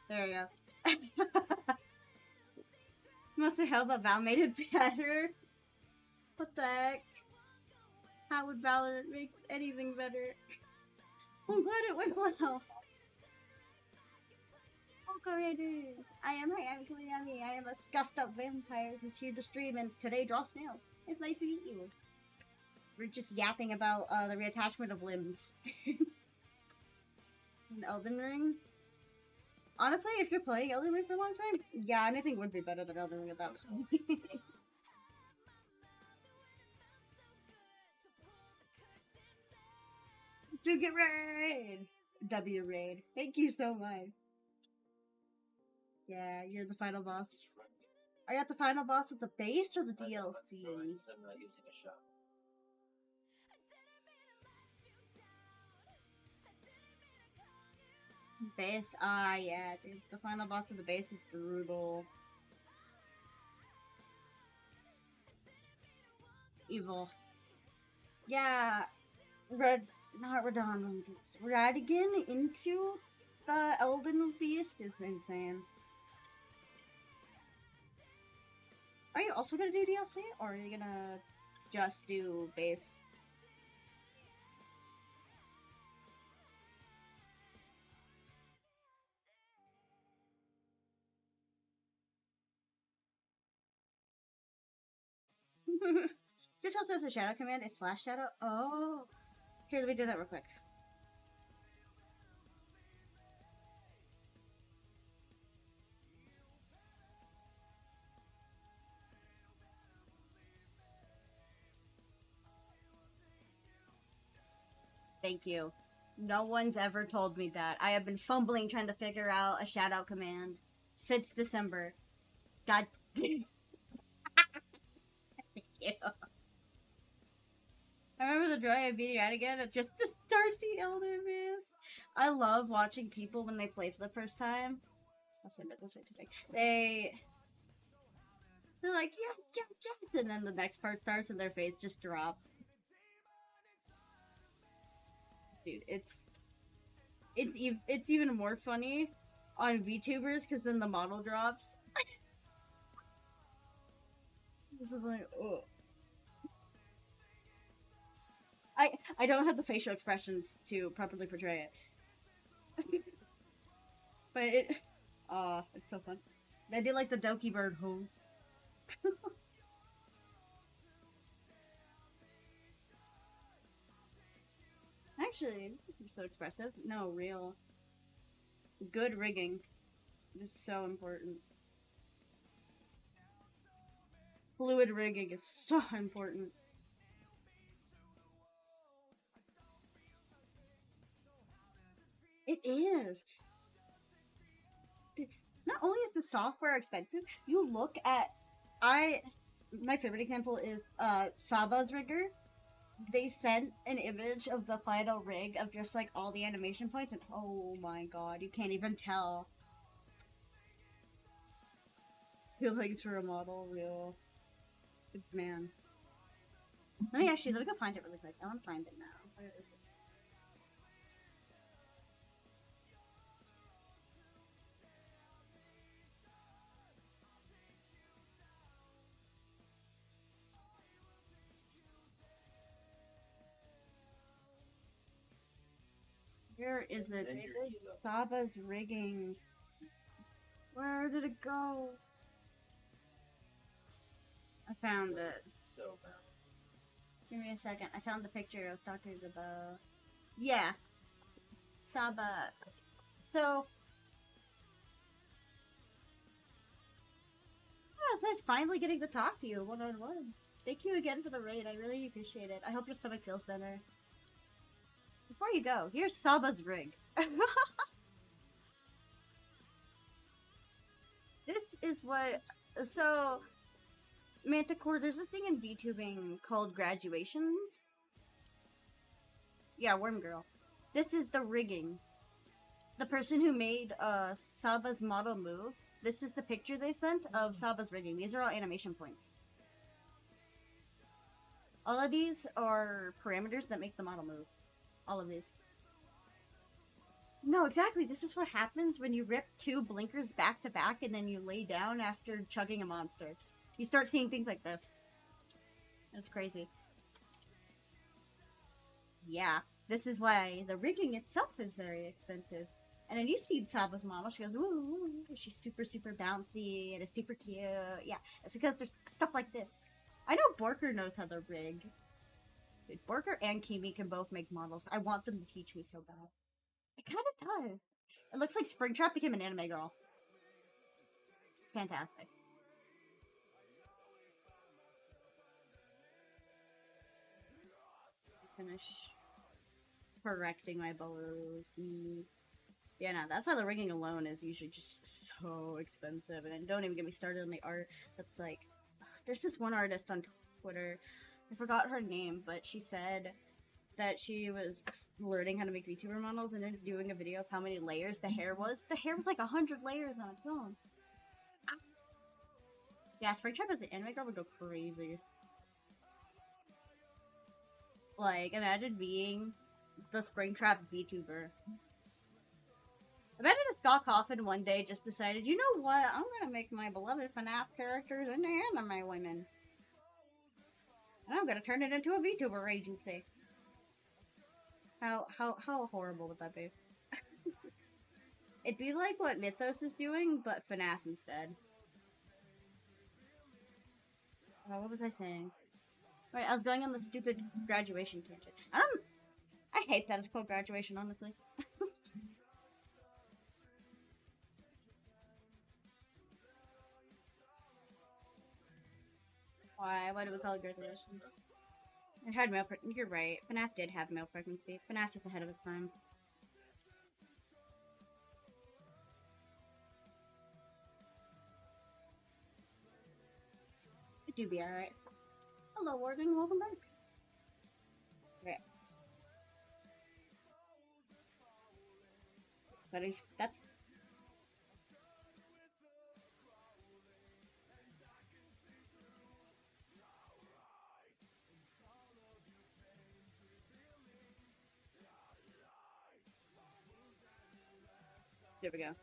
There we go. Must have helped, but Val made it better. What the heck? How would Valorant make anything better? I'm glad it went well. Welcome, Raiders! I am Koyami. I am a scuffed up vampire who's here to stream and today draw snails. It's nice to meet you. We're just yapping about the reattachment of limbs. An Elden Ring? Honestly, if you're playing Elden Ring for a long time, yeah, anything would be better than Elden Ring at that point. To get raid! W raid. Thank you so much. Yeah, you're the final boss. Are you at the final boss of the base or the DLC? I'm not using a shot. Base? Yeah, dude. The final boss of the base is brutal. Evil. Yeah, not Radon. Radigan into the Elden Beast is insane. Are you also gonna do DLC, or are you gonna just do base? Just also as a shadow command, it's slash shadow. Oh, here, let me do that real quick. Thank you. No one's ever told me that. I have been fumbling trying to figure out a shout out command since December. God damn. Thank you. I remember the joy of beating out again just to start the Elder Beast. I love watching people when they play for the first time. I'll send it this way today. They're like, yes, and then the next part starts and their face just drops. Dude, it's even more funny on VTubers because then the model drops. This is like, oh. I don't have the facial expressions to properly portray it. But it's so fun. They did like the Doki Bird hose. Actually, this is so expressive. No, real. Good rigging is so important. Fluid rigging is so important. It is. Not only is the software expensive, you look at my favorite example is Saba's rigger. They sent an image of the final rig of just like all the animation points, and oh my god, you can't even tell. Feels like it's for a model, real. Man. Let me go find it really quick. I want to find it now. Where is it? Where is it? Saba's rigging. Where did it go? I found it. So balanced. Give me a second. I found the picture I was talking about. Yeah. Saba. So. Yeah, it's nice finally getting to talk to you one-on-one. Thank you again for the raid. I really appreciate it. I hope your stomach feels better. Before you go, here's Saba's rig. This is what... So, Manticore, there's this thing in VTubing called graduations. Yeah, Worm Girl. This is the rigging. The person who made Saba's model move, this is the picture they sent of Saba's rigging. These are all animation points. All of these are parameters that make the model move. All of these. No, exactly. This is what happens when you rip 2 blinkers back to back and then you lay down after chugging a monster. You start seeing things like this. It's crazy. Yeah, this is why the rigging itself is very expensive. And then you see Saba's model, she goes, ooh, she's super, super bouncy and it's super cute. Yeah, it's because there's stuff like this. I know Borker knows how to rig. Dude, Borker and Kimi can both make models. I want them to teach me so bad. It kind of does. It looks like Springtrap became an anime girl. It's fantastic. Finish correcting my bows. Yeah, no, that's why the rigging alone is usually just so expensive. And don't even get me started on the art. That's like, there's this one artist on Twitter. I forgot her name, but she said that she was learning how to make VTuber models and then doing a video of how many layers the hair was. The hair was like 100 layers on its own. Yeah, Springtrap as the anime girl would go crazy. Like, imagine being the Springtrap VTuber. Imagine if Scott Coffin one day just decided, you know what, I'm gonna make my beloved FNAF characters into anime women. And I'm gonna turn it into a VTuber agency. How horrible would that be? It'd be like what Mythos is doing, but FNAF instead. Oh, what was I saying? Right, I was going on the stupid graduation tangent. I hate that it's called graduation, honestly. Why? Why do we call it graduation? It had male pregnancy. You're right. FNAF did have male pregnancy. FNAF is ahead of its time. It do be alright. Hello, Warden. Welcome back. Okay. But if that's... There we go.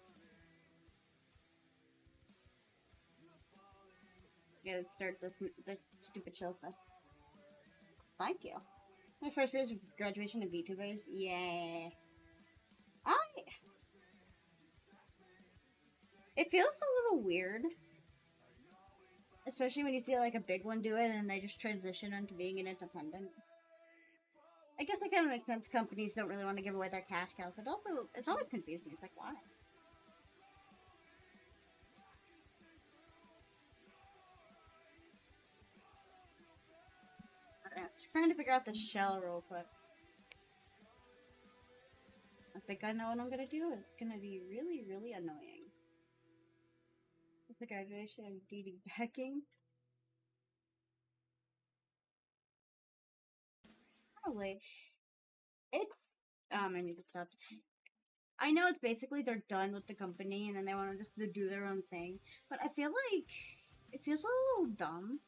Yeah, let's start the stupid chill stuff. Thank you. My first year of graduation of VTubers. Yeah. It feels a little weird. Especially when you see like a big one do it and they just transition into being an independent. I guess that kind of makes sense. Companies don't really want to give away their cash cows, but also it's always confusing. It's like, why? I don't know. Trying to figure out the shell real quick. I think I know what I'm gonna do. It's gonna be really, really annoying. It's a graduation of DD hacking. Probably. It's my music stopped. I know it's basically they're done with the company and then they want to just do their own thing, but I feel like it feels a little dumb.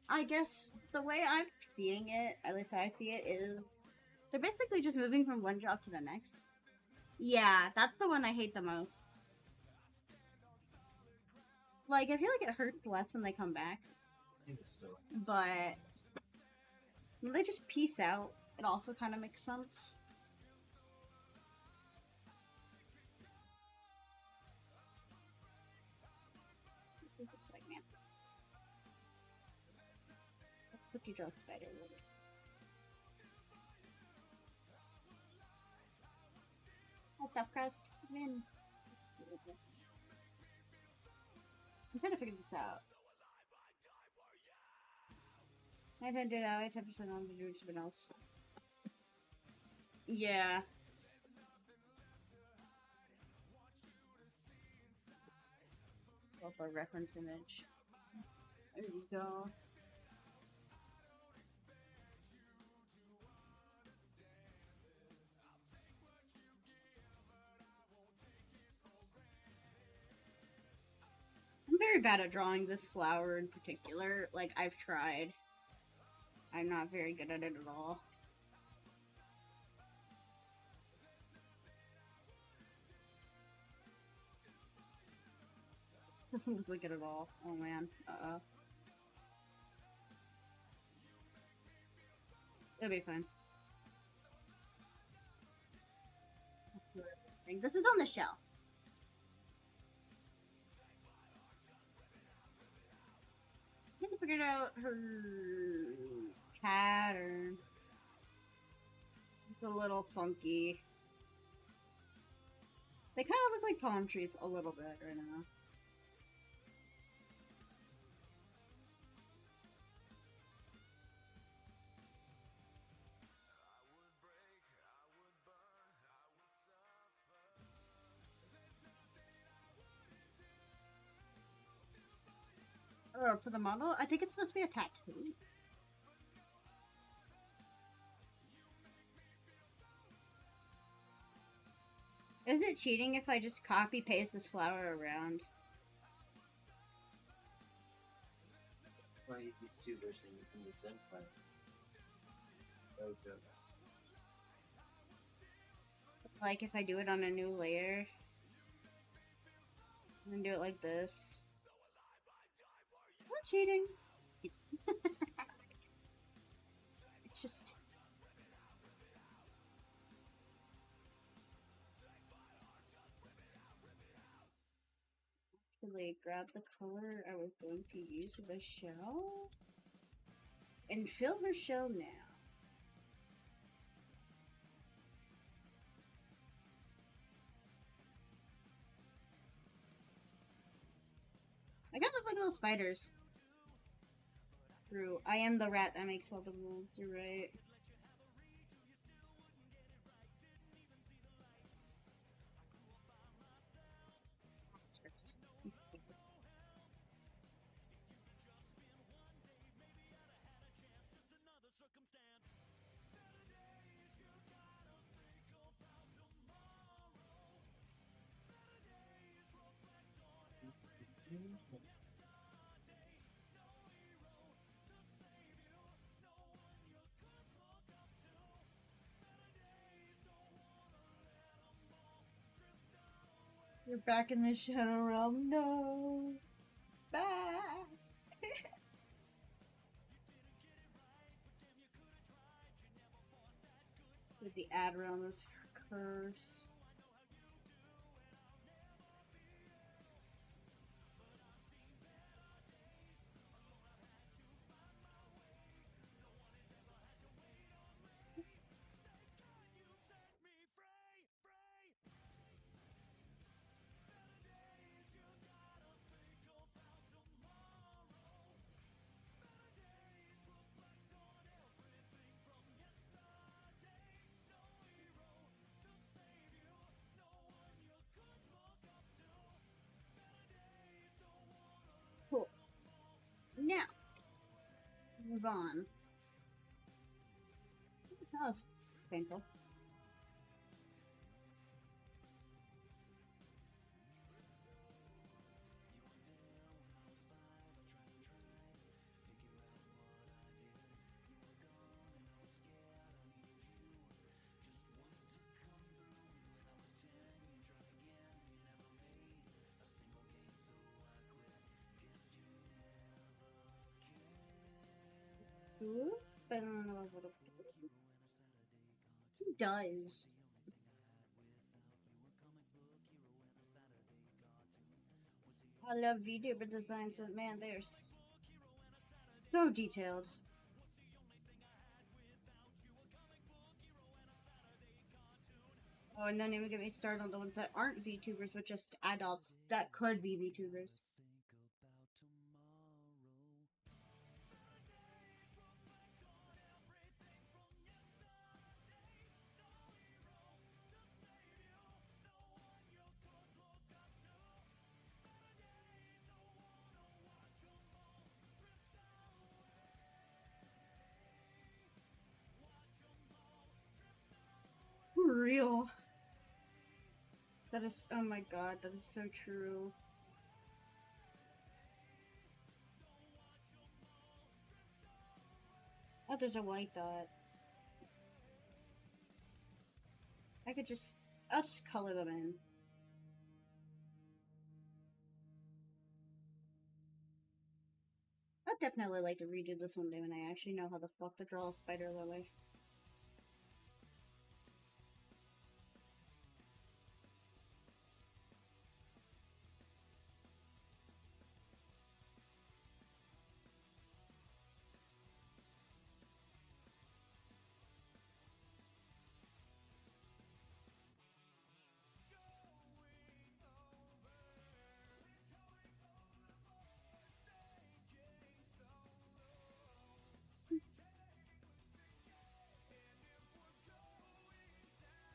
I guess the way I'm seeing it, at least I see it, is they're basically just moving from one job to the next. Yeah, that's the one I hate the most. Like, I feel like it hurts less when they come back. But when they just peace out, it also kind of makes sense. Like, man. Cookie draw spider with it. Hi, Stuffed Crust. Come in. I'm trying to figure this out. I didn't do that. I 10% on to do something else. Yeah. Go for a reference image. There you go. very bad at drawing this flower in particular. Like, I've tried. I'm not very good at it at all. Doesn't look like it at all. Oh man. It'll be fine. This is on the shell. I haven't figured out her pattern. It's a little funky. They kind of look like palm trees a little bit right now. Or for the model, I think it's supposed to be a tattoo. Isn't it cheating if I just copy paste this flower around? Why these two versions in the same file? No joke. Like if I do it on a new layer and do it like this. Not cheating. It's just actually grab the color I was going to use for the shell and fill her shell now. I gotta look like little spiders. True. I am the rat that makes all the rules. You're right. You're back in the shadow realm. No. Back. With the ad realm is curse. Cool. Now, move on. That was painful. But I don't know what it does. I love VTuber designs, but man, they're so detailed. Oh, and don't even get me started on the ones that aren't VTubers, but just adults that could be VTubers. For real. That is, oh my god, that is so true. there's a white dot. I could just... I'll just color them in. I'd definitely like to redo this one day when I actually know how the fuck to draw a spider lily.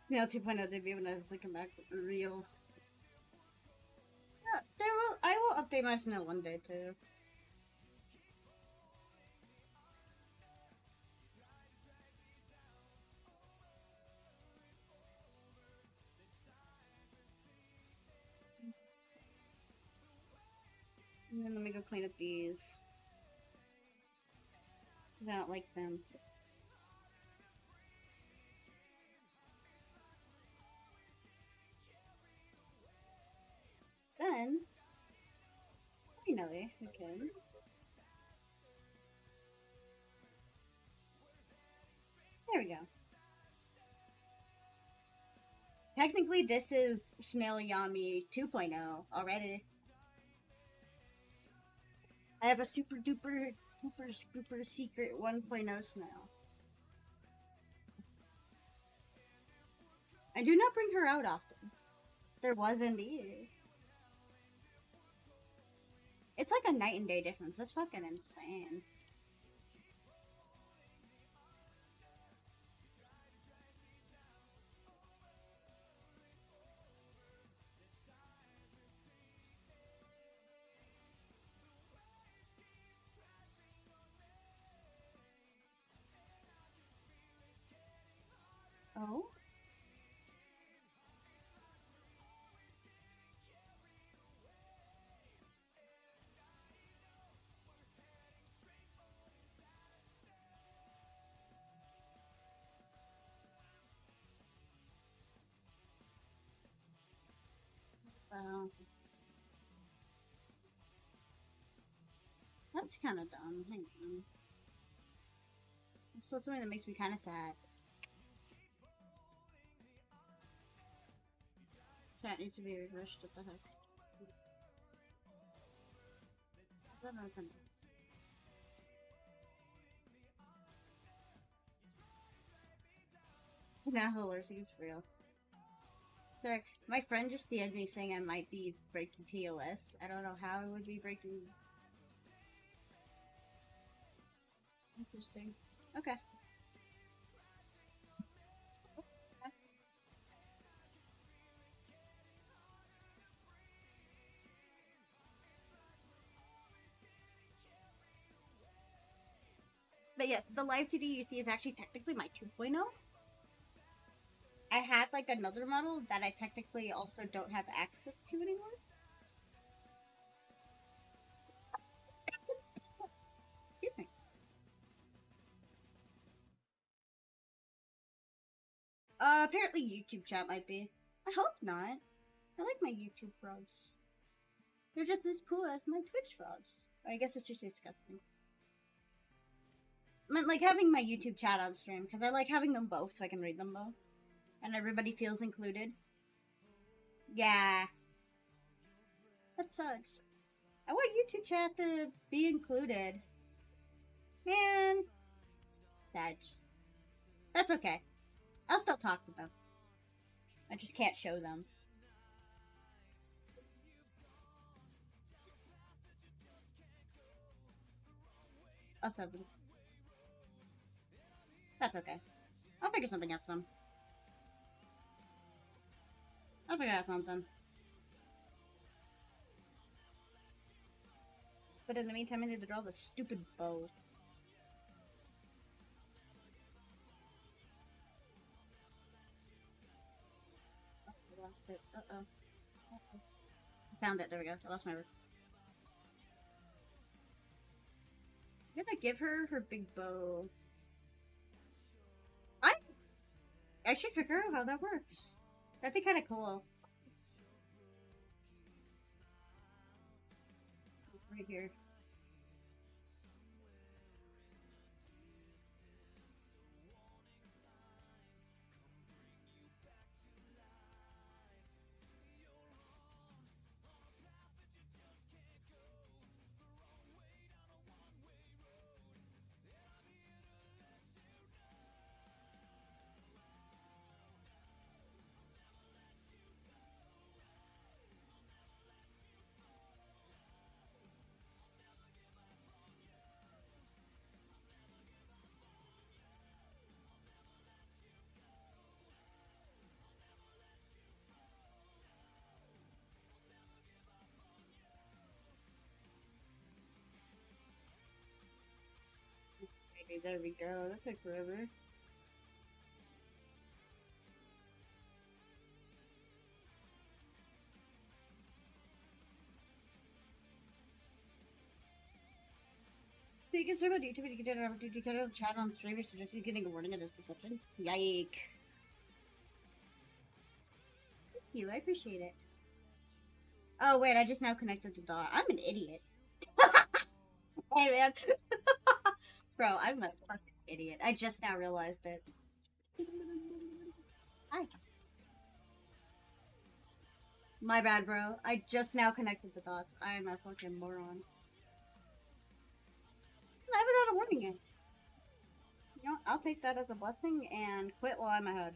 You know, 2.0 debut when I was looking back real. Yeah, I will update my snail one day too. And then let me go clean up these. I don't like them. Then, finally, we can. There we go. Technically, this is Snail Yami 2.0 already. I have a super duper scooper secret 1.0 snail. I do not bring her out often. There was indeed. It's like a night and day difference. That's fucking insane. Oh? That's kind of dumb. Hang on. So something that makes me kind of sad. Chat needs to be refreshed. What the heck? Now hilarious, it's real. Sorry, my friend just DM'd me saying I might be breaking TOS. I don't know how I would be breaking. Interesting. Okay. But yes, the live 2D you see is actually technically my 2.0. I had like another model that I technically also don't have access to anymore. Excuse me. Apparently YouTube chat might be. I hope not. I like my YouTube frogs. They're just as cool as my Twitch frogs. I guess it's just disgusting. I meant like having my YouTube chat on stream because I like having them both so I can read them both. And everybody feels included. Yeah. That sucks. I want YouTube chat to be included. Man. Sad. That's okay. I'll still talk to them. I just can't show them. Oh, 7. That's okay. I'll figure something out for them. I'll figure out something. But in the meantime, I need to draw the stupid bow. I lost it. Uh-oh. I found it. There we go. I lost my work. I'm gonna give her her big bow. I should figure out how that works. That'd be kind of cool. Right here. Okay, there we go. That took forever. So you can stream on YouTube and you can get an opportunity to kind of chat on stream. You're suggesting getting a warning of this subscription. Yike. Thank you. I appreciate it. Oh, wait. I just now connected the dot. I'm an idiot. Hey, man. Bro, I'm a fucking idiot. I just now realized it. Hi. My bad, bro. I just now connected the dots. I'm a fucking moron. I haven't got a warning yet. You know, I'll take that as a blessing and quit while I'm ahead.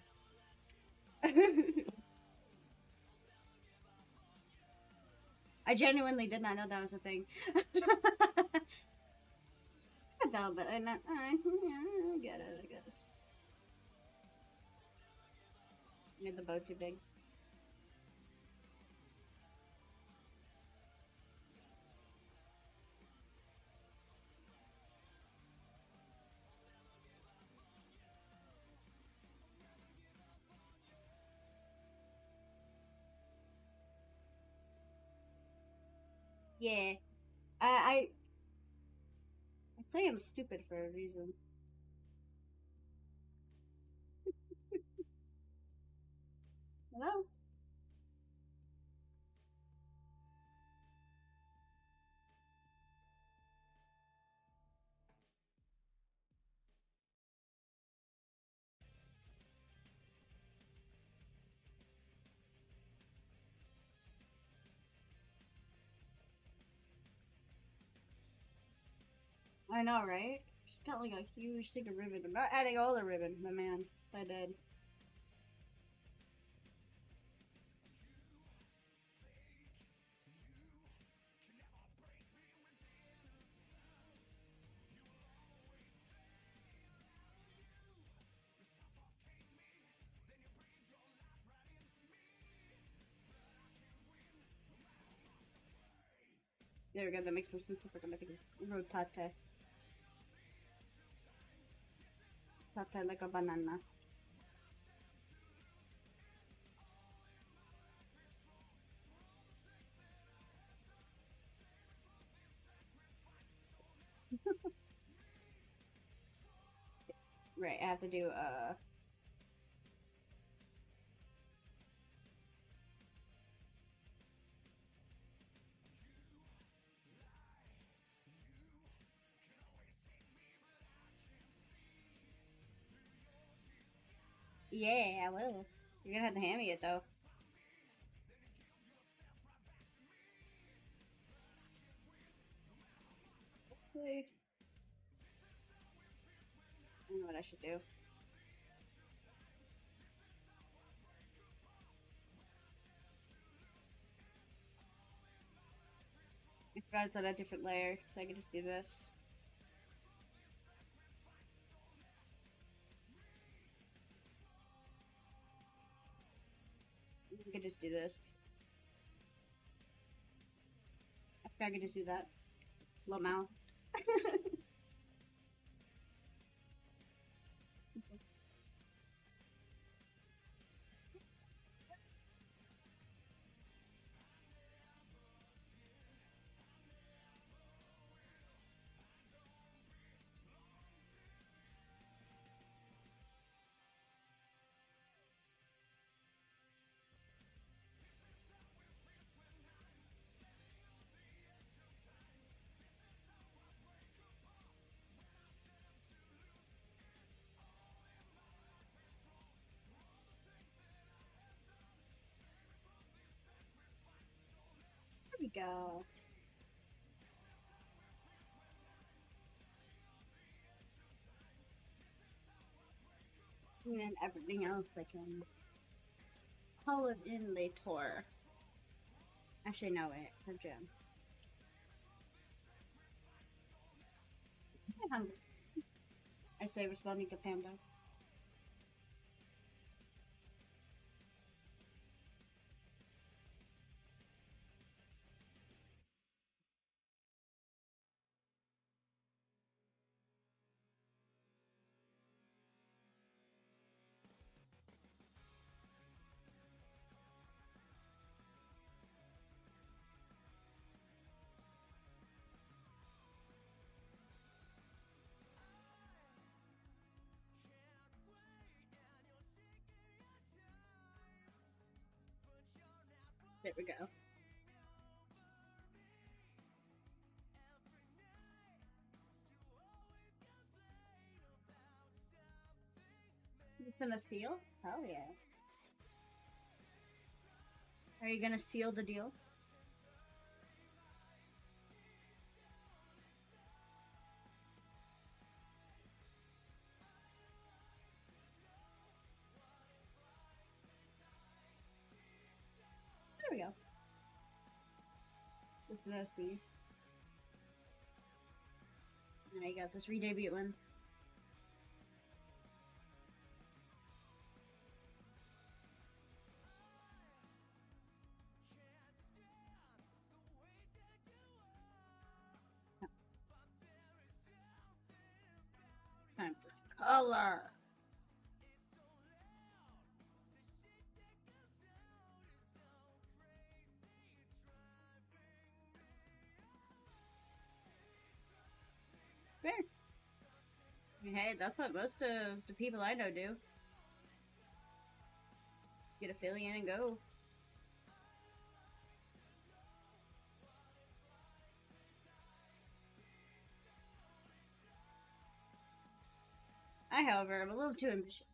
I genuinely did not know that was a thing. No, but I get it, I guess. Made the boat too big. Yeah. I say I'm stupid for a reason. Hello? I know, right? She's got like a huge thing of ribbon. I'm not adding all the ribbon, my man. I did. There we go, that makes more sense if we're gonna make it rotate. Tate like a banana. Right, I have to do yeah, I will. You're gonna have to hand me it though. Okay. I know what I should do. I forgot it's on a different layer, so I can just do this. I can just do this. I forgot I can just do that. Little mouth. we go. And then everything else I can call it in later. Actually, no, wait, for Jim. I'm hungry. I say, responding to Panda. There we go. You gonna seal? Hell yeah. Are you gonna seal the deal? There we go. Just gonna see. And I got this re-debut one. Time for color. Fair. Hey, that's what most of the people I know do. Get affiliate and go. I, however, am a little too ambitious.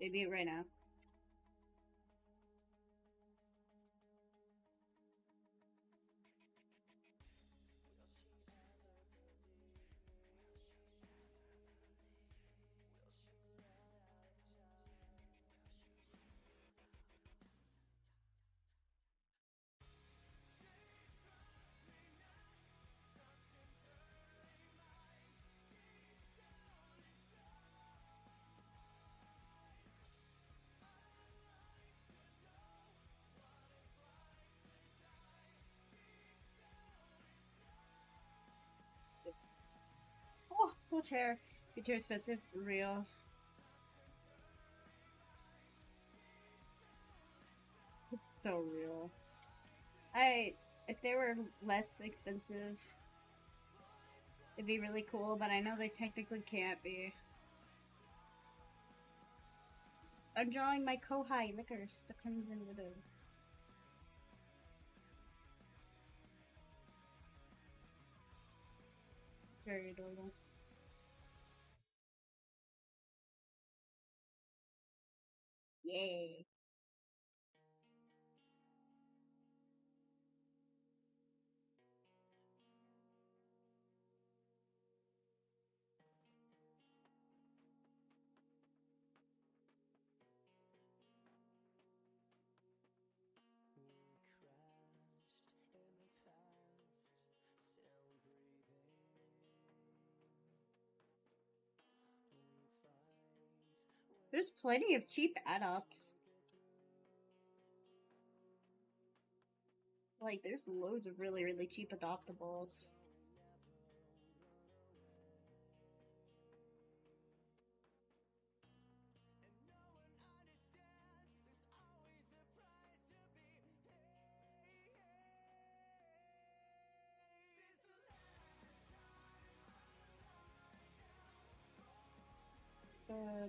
Maybe it right now. Oh, so much hair. Be too expensive for real. It's so real. If they were less expensive, it'd be really cool, but I know they technically can't be. I'm drawing my Kohai Lickers, the Crimson Widow. Very adorable. Yay. There's plenty of cheap adopts. Like, there's loads of really, really cheap adoptables.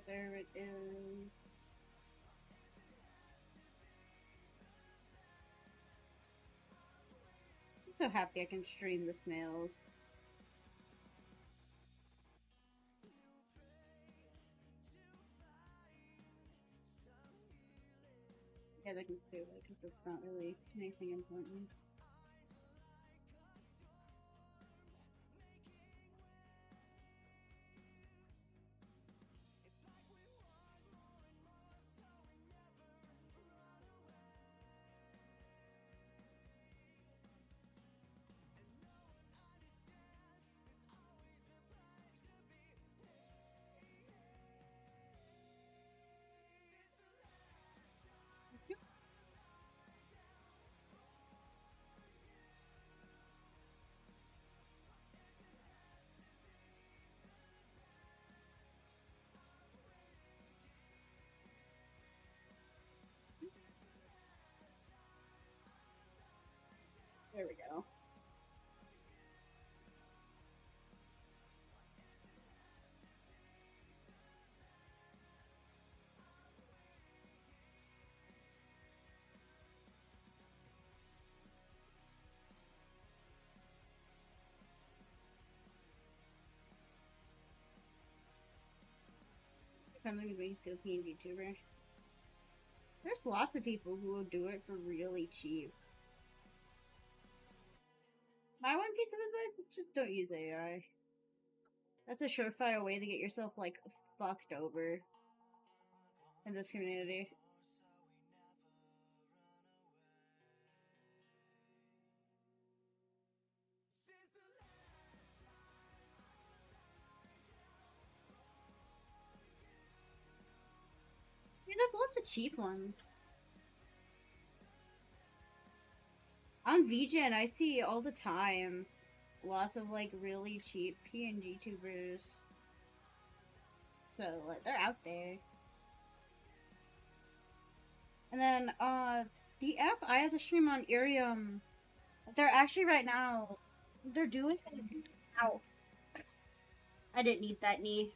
There it is. I'm so happy I can stream the snails. Yeah, I can stay away because it's not really anything important. There we go. I'm gonna be a YouTuber. There's lots of people who will do it for really cheap. My one piece of advice is just don't use AI. That's a surefire way to get yourself like fucked over in this community. I mean, there's lots of cheap ones. On VGen, I see all the time lots of like really cheap PNG tubers. So like they're out there. And then the app I have to stream on Irium, they're actually right now they're doing ow. I didn't need that knee.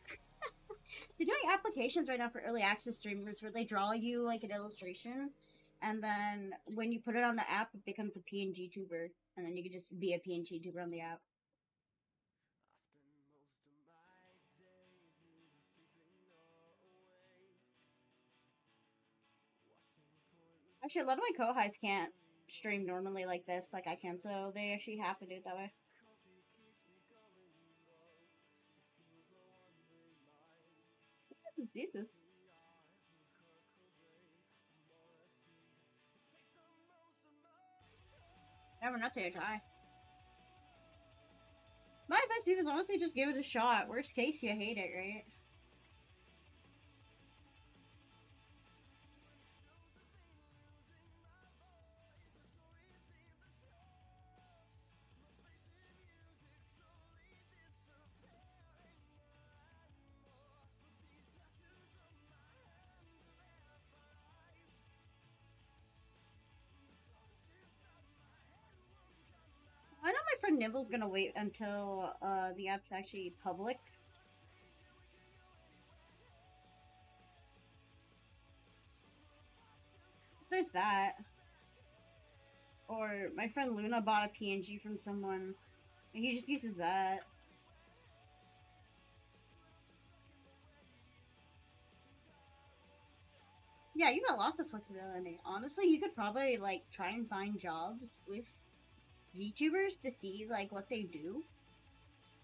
They're doing applications right now for early access streamers where they draw you like an illustration, and then when you put it on the app, it becomes a PNG tuber, and then you can just be a PNG tuber on the app. Actually, a lot of my co-highs can't stream normally like this, like I can, so they actually have to do it that way. Jesus. Never not to try. My advice is honestly just give it a shot. Worst case, you hate it, right? I know my friend Nibble's gonna wait until the app's actually public. There's that. Or my friend Luna bought a PNG from someone, and he just uses that. Yeah, you got lots of flexibility. Honestly, you could probably like try and find jobs with VTubers to see like what they do.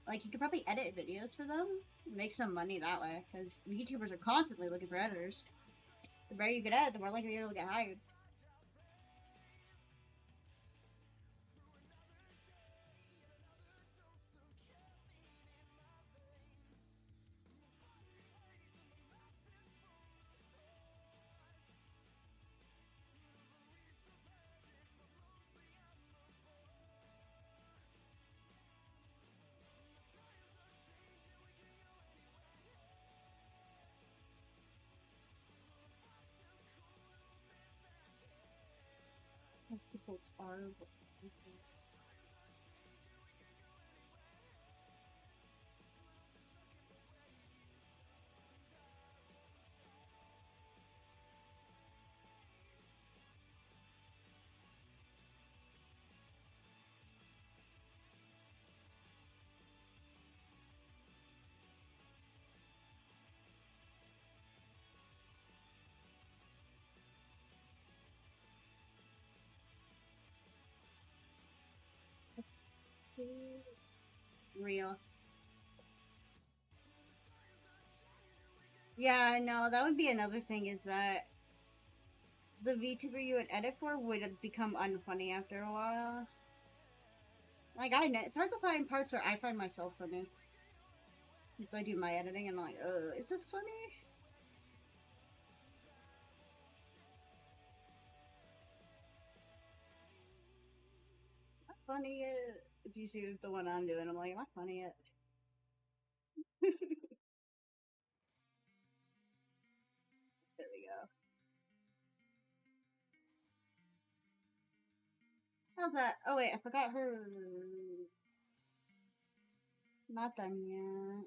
Like you could probably edit videos for them, make some money that way. Because VTubers are constantly looking for editors. The better you get edit, the more likely you'll get hired. People's are. Real. Yeah, no, that would be another thing is that the VTuber you would edit for would become unfunny after a while. Like, I know, it's hard to find parts where I find myself funny. If I do my editing, and I'm like, is this funny? Am I funny yet? It's usually the one I'm doing. I'm like, am I funny yet? There we go. How's that? Oh wait, I forgot her. Not done yet.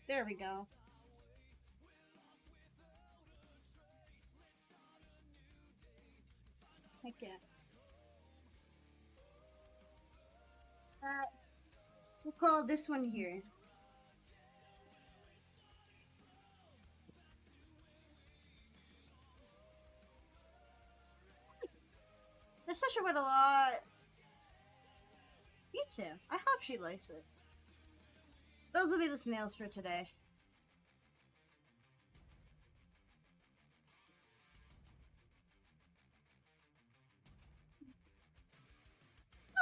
There we go. Heck yeah. We'll call this one here. This session went a lot. Me too. I hope she likes it. Those will be the snails for today.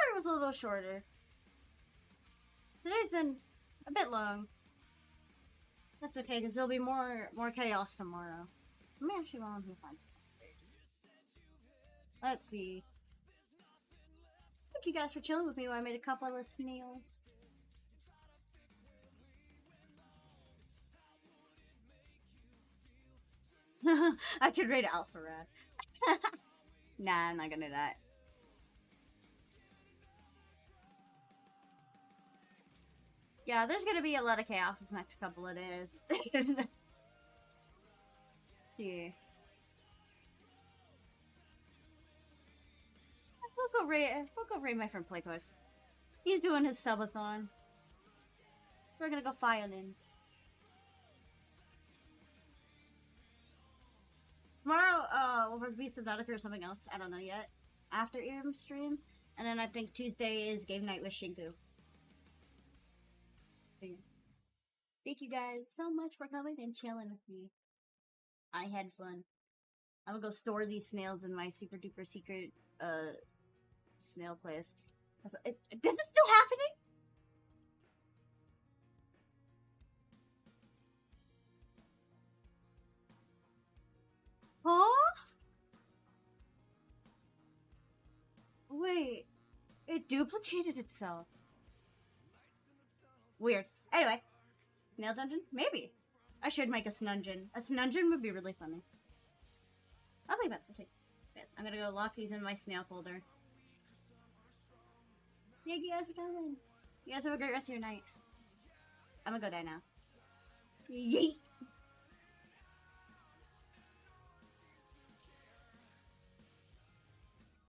It was a little shorter. Today's been a bit long. That's okay, because there'll be more chaos tomorrow. Let me actually go on here and find something. Let's see. Thank you guys for chilling with me while I made a couple of snails. I could rate Alpha Rat. Nah, I'm not gonna do that. Yeah, there's gonna be a lot of chaos this next couple of days. Yeah. We'll go raid my friend Playtoys. He's doing his subathon. We're gonna go file in. Tomorrow, will be Subnautica or something else. I don't know yet. After EM stream. And then I think Tuesday is game night with Shinku. Thank you guys so much for coming and chilling with me. I had fun. I'm gonna go store these snails in my super duper secret snail place. This is still happening? Huh? Wait. It duplicated itself. Weird. Anyway. Snail dungeon? Maybe. I should make a snungeon. A snungeon would be really funny. I'll think about it. Yes, I'm gonna go lock these in my snail folder. Thank you guys for coming. You guys have a great rest of your night. I'm gonna go die now. Yeet!